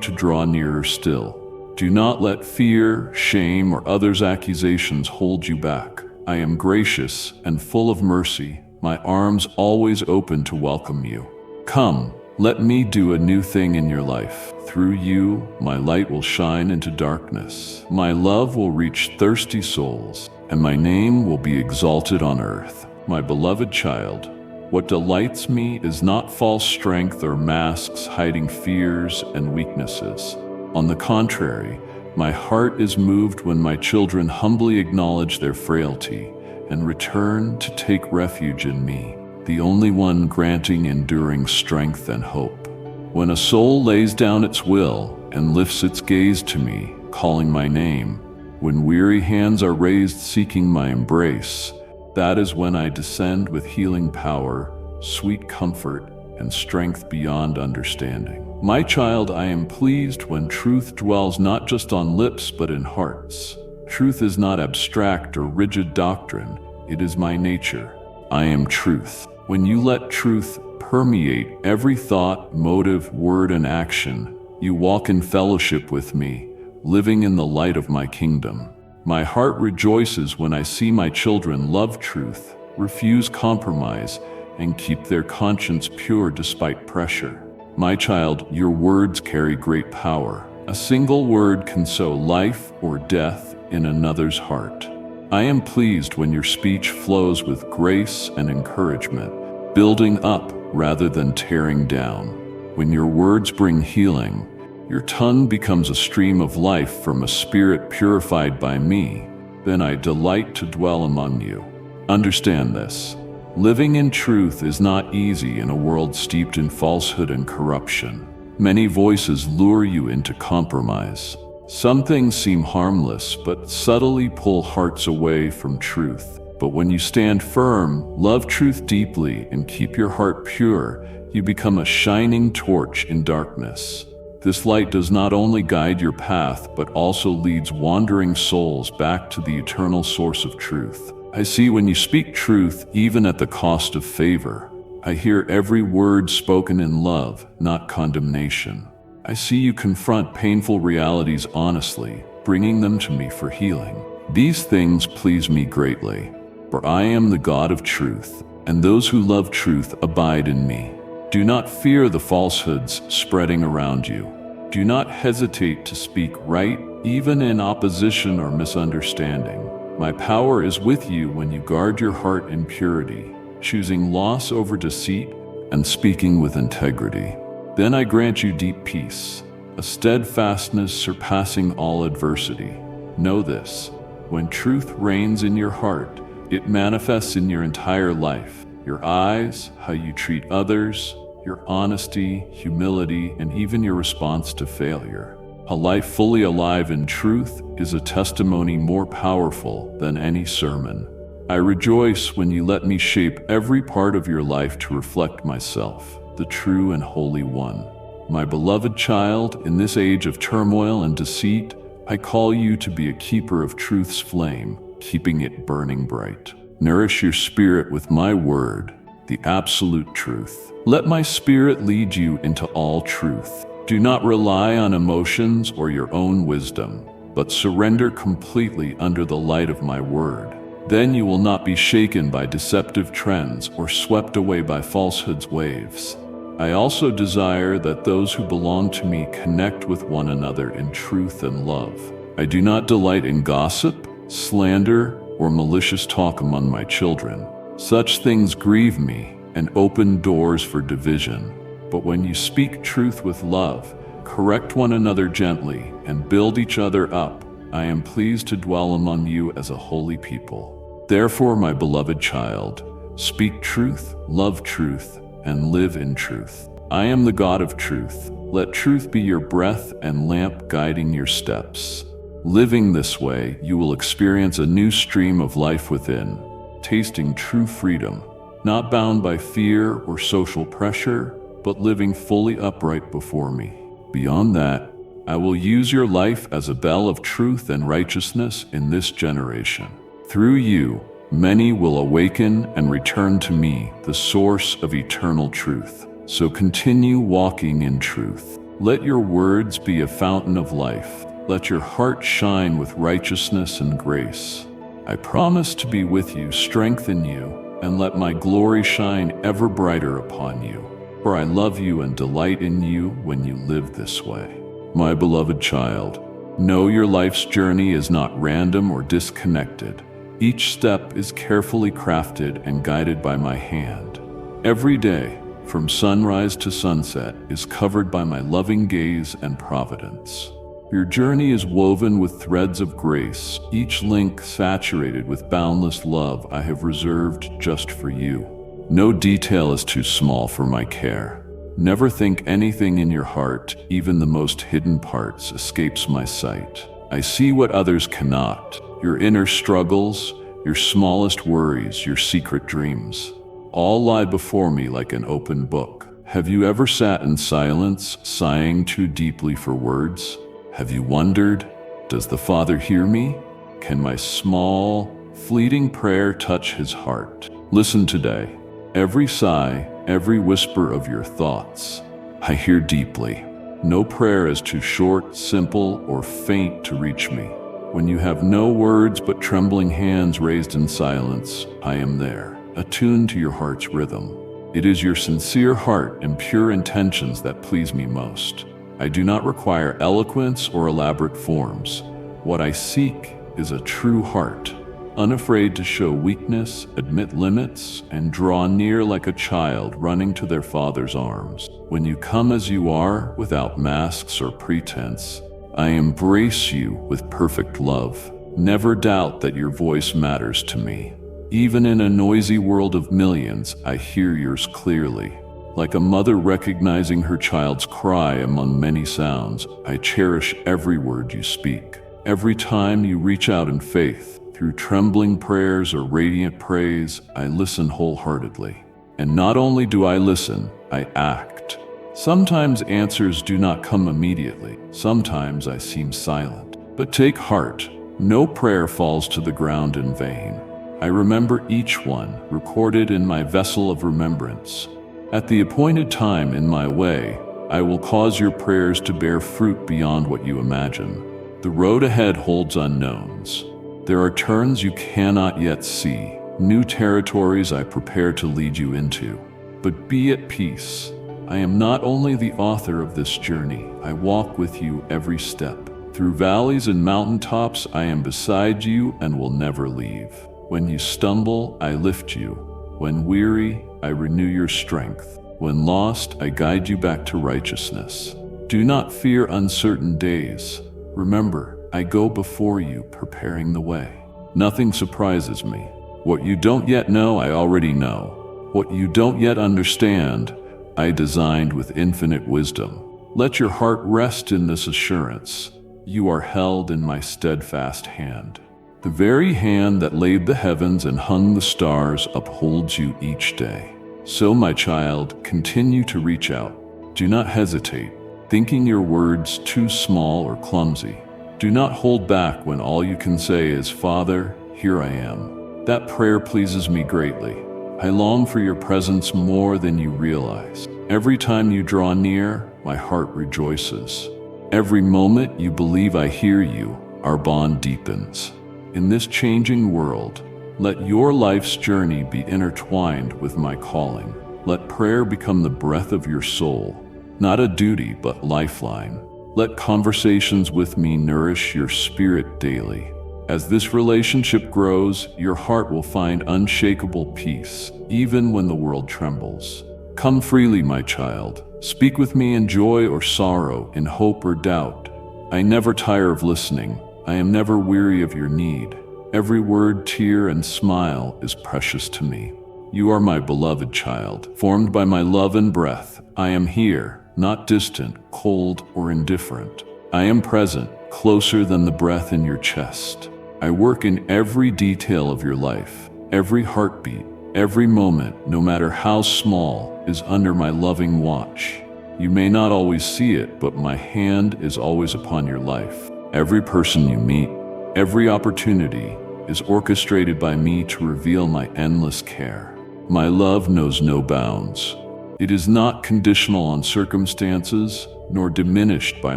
to draw nearer still. Do not let fear, shame, or others' accusations hold you back. I am gracious and full of mercy, my arms always open to welcome you. Come, let me do a new thing in your life. Through you, my light will shine into darkness. My love will reach thirsty souls, and my name will be exalted on earth. My beloved child, what delights me is not false strength or masks hiding fears and weaknesses. On the contrary, my heart is moved when my children humbly acknowledge their frailty and return to take refuge in me, the only one granting enduring strength and hope. When a soul lays down its will and lifts its gaze to me, calling my name, when weary hands are raised seeking my embrace, that is when I descend with healing power, sweet comfort, and strength beyond understanding. My child, I am pleased when truth dwells not just on lips but in hearts. Truth is not abstract or rigid doctrine, it is my nature. I am truth. When you let truth permeate every thought, motive, word, and action, You walk in fellowship with me, living in the light of my kingdom. My heart rejoices when I see my children love truth, refuse compromise, and keep their conscience pure despite pressure. My child, your words carry great power. A single word can sow life or death in another's heart. I am pleased when your speech flows with grace and encouragement, building up rather than tearing down. When your words bring healing, your tongue becomes a stream of life from a spirit purified by me, then I delight to dwell among you. Understand this. Living in truth is not easy in a world steeped in falsehood and corruption. Many voices lure you into compromise. Some things seem harmless, but subtly pull hearts away from truth. But when you stand firm, love truth deeply, and keep your heart pure, you become a shining torch in darkness. This light does not only guide your path, but also leads wandering souls back to the eternal source of truth. I see when you speak truth, even at the cost of favor. I hear every word spoken in love, not condemnation. I see you confront painful realities honestly, bringing them to me for healing. These things please me greatly, for I am the God of truth, and those who love truth abide in me. Do not fear the falsehoods spreading around you. Do not hesitate to speak right, even in opposition or misunderstanding. My power is with you when you guard your heart in purity, choosing loss over deceit and speaking with integrity. Then I grant you deep peace, a steadfastness surpassing all adversity. Know this, when truth reigns in your heart, it manifests in your entire life. Your eyes, how you treat others, your honesty, humility, and even your response to failure. A life fully alive in truth is a testimony more powerful than any sermon. I rejoice when you let me shape every part of your life to reflect myself, the true and holy one. My beloved child, in this age of turmoil and deceit, I call you to be a keeper of truth's flame, keeping it burning bright. Nourish your spirit with my word, the absolute truth. Let my spirit lead you into all truth. Do not rely on emotions or your own wisdom, but surrender completely under the light of my word. Then you will not be shaken by deceptive trends or swept away by falsehood's waves. I also desire that those who belong to me connect with one another in truth and love. I do not delight in gossip, slander, or malicious talk among my children. Such things grieve me and open doors for division. But when you speak truth with love, correct one another gently, and build each other up, I am pleased to dwell among you as a holy people. Therefore, my beloved child, speak truth, love truth, and live in truth. I am the God of truth. Let truth be your breath and lamp guiding your steps. Living this way, you will experience a new stream of life within, tasting true freedom, not bound by fear or social pressure, but living fully upright before me. Beyond that, I will use your life as a bell of truth and righteousness in this generation. Through you, many will awaken and return to me, the source of eternal truth. So continue walking in truth. Let your words be a fountain of life. Let your heart shine with righteousness and grace. I promise to be with you, strengthen you, and let my glory shine ever brighter upon you. For I love you and delight in you when you live this way. My beloved child, know your life's journey is not random or disconnected. Each step is carefully crafted and guided by my hand. Every day, from sunrise to sunset, is covered by my loving gaze and providence. Your journey is woven with threads of grace, each link saturated with boundless love I have reserved just for you. No detail is too small for my care. Never think anything in your heart, even the most hidden parts, escapes my sight. I see what others cannot, your inner struggles, your smallest worries, your secret dreams. All lie before me like an open book. Have you ever sat in silence, sighing too deeply for words? Have you wondered, does the Father hear me? Can my small, fleeting prayer touch his heart? Listen today. Every sigh, every whisper of your thoughts, I hear deeply. No prayer is too short, simple, or faint to reach me. When you have no words but trembling hands raised in silence, I am there, attuned to your heart's rhythm. It is your sincere heart and pure intentions that please me most. I do not require eloquence or elaborate forms. What I seek is a true heart, unafraid to show weakness, admit limits, and draw near like a child running to their father's arms. When you come as you are, without masks or pretense, I embrace you with perfect love. Never doubt that your voice matters to me. Even in a noisy world of millions, I hear yours clearly. Like a mother recognizing her child's cry among many sounds, I cherish every word you speak. Every time you reach out in faith, through trembling prayers or radiant praise, I listen wholeheartedly. And not only do I listen, I act. Sometimes answers do not come immediately. Sometimes I seem silent. But take heart, no prayer falls to the ground in vain. I remember each one, recorded in my vessel of remembrance. At the appointed time in my way, I will cause your prayers to bear fruit beyond what you imagine. The road ahead holds unknowns. There are turns you cannot yet see, new territories I prepare to lead you into. But be at peace. I am not only the author of this journey, I walk with you every step. Through valleys and mountaintops, I am beside you and will never leave. When you stumble, I lift you. When weary, I renew your strength. When lost, I guide you back to righteousness. Do not fear uncertain days. Remember, I go before you, preparing the way. Nothing surprises me. What you don't yet know, I already know. What you don't yet understand, I designed with infinite wisdom. Let your heart rest in this assurance. You are held in my steadfast hand. The very hand that laid the heavens and hung the stars upholds you each day. So, my child, continue to reach out. Do not hesitate, thinking your words too small or clumsy. Do not hold back when all you can say is, Father, here I am. That prayer pleases me greatly. I long for your presence more than you realize. Every time you draw near, my heart rejoices. Every moment you believe I hear you, our bond deepens. In this changing world, let your life's journey be intertwined with my calling. Let prayer become the breath of your soul, not a duty but lifeline. Let conversations with me nourish your spirit daily. As this relationship grows, your heart will find unshakable peace, even when the world trembles. Come freely, my child. Speak with me in joy or sorrow, in hope or doubt. I never tire of listening. I am never weary of your need. Every word, tear, and smile is precious to me. You are my beloved child, formed by my love and breath. I am here, not distant, cold, or indifferent. I am present, closer than the breath in your chest. I work in every detail of your life. Every heartbeat, every moment, no matter how small, is under my loving watch. You may not always see it, but my hand is always upon your life. Every person you meet, every opportunity, is orchestrated by me to reveal my endless care. My love knows no bounds. It is not conditional on circumstances, nor diminished by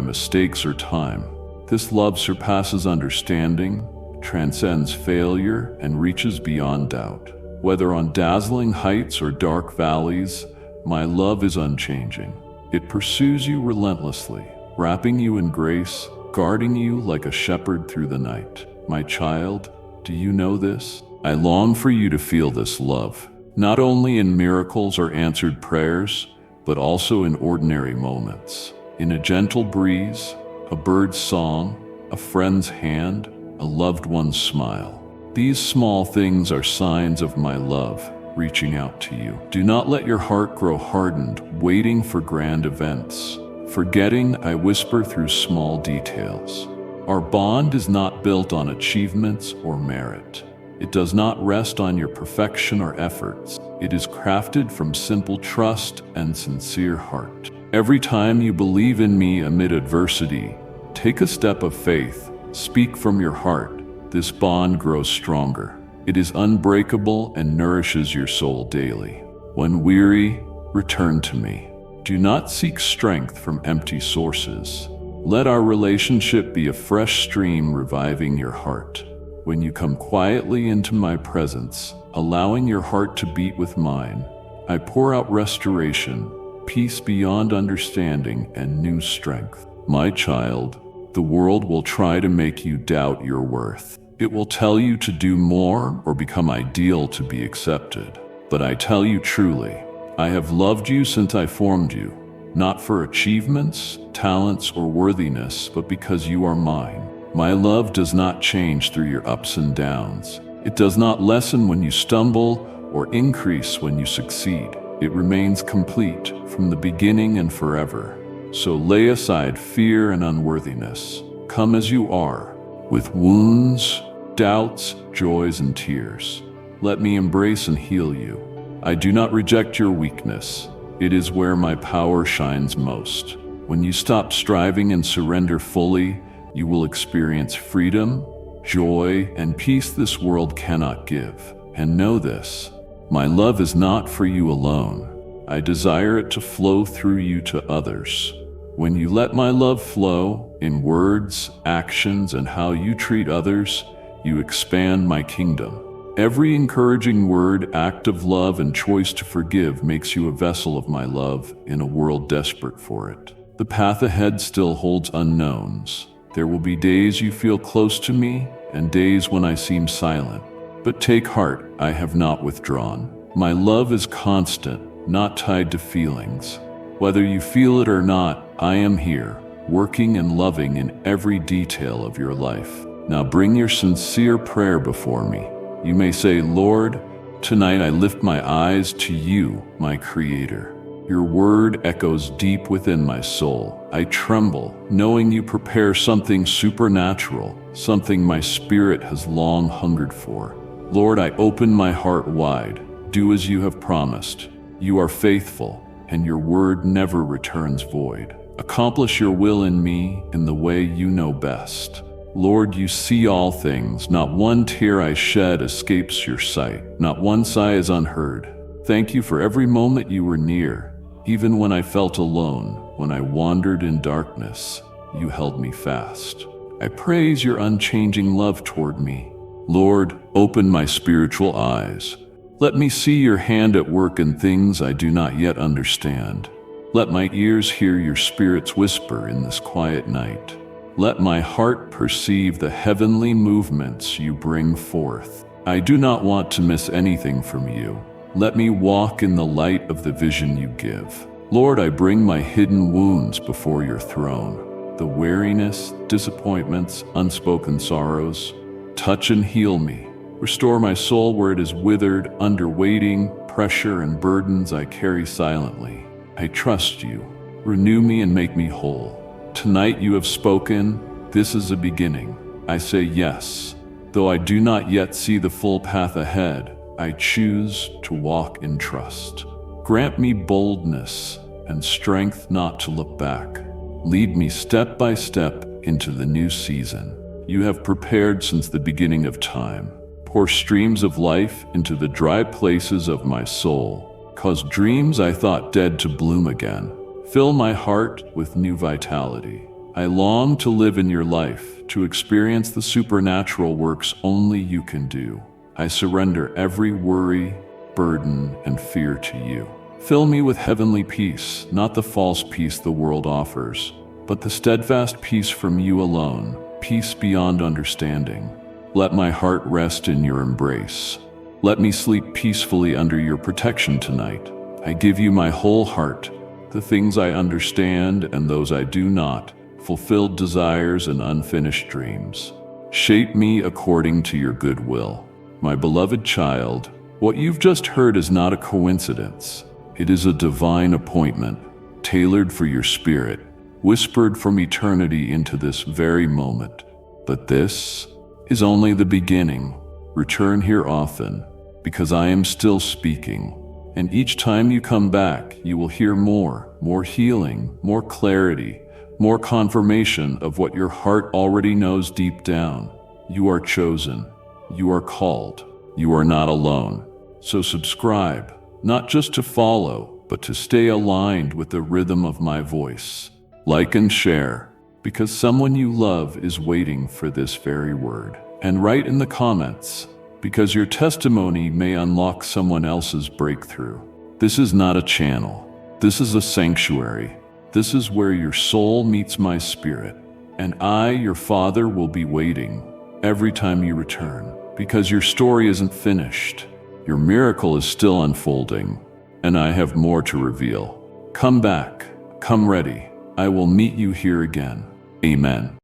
mistakes or time. This love surpasses understanding, transcends failure, and reaches beyond doubt. Whether on dazzling heights or dark valleys, my love is unchanging. It pursues you relentlessly, wrapping you in grace, guarding you like a shepherd through the night. My child, do you know this? I long for you to feel this love. Not only in miracles or answered prayers, but also in ordinary moments. In a gentle breeze, a bird's song, a friend's hand, a loved one's smile. These small things are signs of my love, reaching out to you. Do not let your heart grow hardened, waiting for grand events. Forgetting, I whisper through small details. Our bond is not built on achievements or merit. It does not rest on your perfection or efforts. It is crafted from simple trust and sincere heart. Every time you believe in me amid adversity, take a step of faith, speak from your heart. This bond grows stronger. It is unbreakable and nourishes your soul daily. When weary, return to me. Do not seek strength from empty sources. Let our relationship be a fresh stream reviving your heart. When you come quietly into my presence, allowing your heart to beat with mine, I pour out restoration, peace beyond understanding, and new strength. My child, the world will try to make you doubt your worth. It will tell you to do more or become ideal to be accepted. But I tell you truly, I have loved you since I formed you, not for achievements, talents, or worthiness, but because you are mine. My love does not change through your ups and downs. It does not lessen when you stumble or increase when you succeed. It remains complete from the beginning and forever. So lay aside fear and unworthiness. Come as you are, with wounds, doubts, joys, and tears. Let me embrace and heal you. I do not reject your weakness. It is where my power shines most. When you stop striving and surrender fully, you will experience freedom, joy, and peace this world cannot give. And know this, my love is not for you alone. I desire it to flow through you to others. When you let my love flow in words, actions, and how you treat others, you expand my kingdom. Every encouraging word, act of love, and choice to forgive makes you a vessel of my love in a world desperate for it. The path ahead still holds unknowns. There will be days you feel close to me and days when I seem silent. But take heart, I have not withdrawn. My love is constant, not tied to feelings. Whether you feel it or not, I am here, working and loving in every detail of your life. Now bring your sincere prayer before me. You may say, Lord, tonight I lift my eyes to you, my Creator. Your word echoes deep within my soul. I tremble, knowing you prepare something supernatural, something my spirit has long hungered for. Lord, I open my heart wide. Do as you have promised. You are faithful, and your word never returns void. Accomplish your will in me in the way you know best. Lord, you see all things. Not one tear I shed escapes your sight. Not one sigh is unheard. Thank you for every moment you were near. Even when I felt alone, when I wandered in darkness, you held me fast. I praise your unchanging love toward me. Lord, open my spiritual eyes. Let me see your hand at work in things I do not yet understand. Let my ears hear your spirit's whisper in this quiet night. Let my heart perceive the heavenly movements you bring forth. I do not want to miss anything from you. Let me walk in the light of the vision you give. Lord, I bring my hidden wounds before your throne. The weariness, disappointments, unspoken sorrows. Touch and heal me. Restore my soul where it is withered, under weighting, pressure, and burdens I carry silently. I trust you. Renew me and make me whole. Tonight you have spoken. This is a beginning. I say yes. Though I do not yet see the full path ahead, I choose to walk in trust. Grant me boldness and strength not to look back. Lead me step by step into the new season you have prepared since the beginning of time. Pour streams of life into the dry places of my soul. Cause dreams I thought dead to bloom again. Fill my heart with new vitality. I long to live in your life, to experience the supernatural works only you can do. I surrender every worry, burden, and fear to you. Fill me with heavenly peace, not the false peace the world offers, but the steadfast peace from you alone, peace beyond understanding. Let my heart rest in your embrace. Let me sleep peacefully under your protection tonight. I give you my whole heart, the things I understand and those I do not, fulfilled desires and unfinished dreams. Shape me according to your good will. My beloved child, what you've just heard is not a coincidence. It is a divine appointment, tailored for your spirit, whispered from eternity into this very moment. But this is only the beginning. Return here often, because I am still speaking. And each time you come back, you will hear more healing, more clarity, more confirmation of what your heart already knows deep down. You are chosen. You are called. You are not alone. So subscribe, not just to follow, but to stay aligned with the rhythm of my voice. Like and share, because someone you love is waiting for this very word. And write in the comments, because your testimony may unlock someone else's breakthrough. This is not a channel. This is a sanctuary. This is where your soul meets my spirit. And I, your Father, will be waiting every time you return, because your story isn't finished. Your miracle is still unfolding, and I have more to reveal. Come back. Come ready. I will meet you here again. Amen.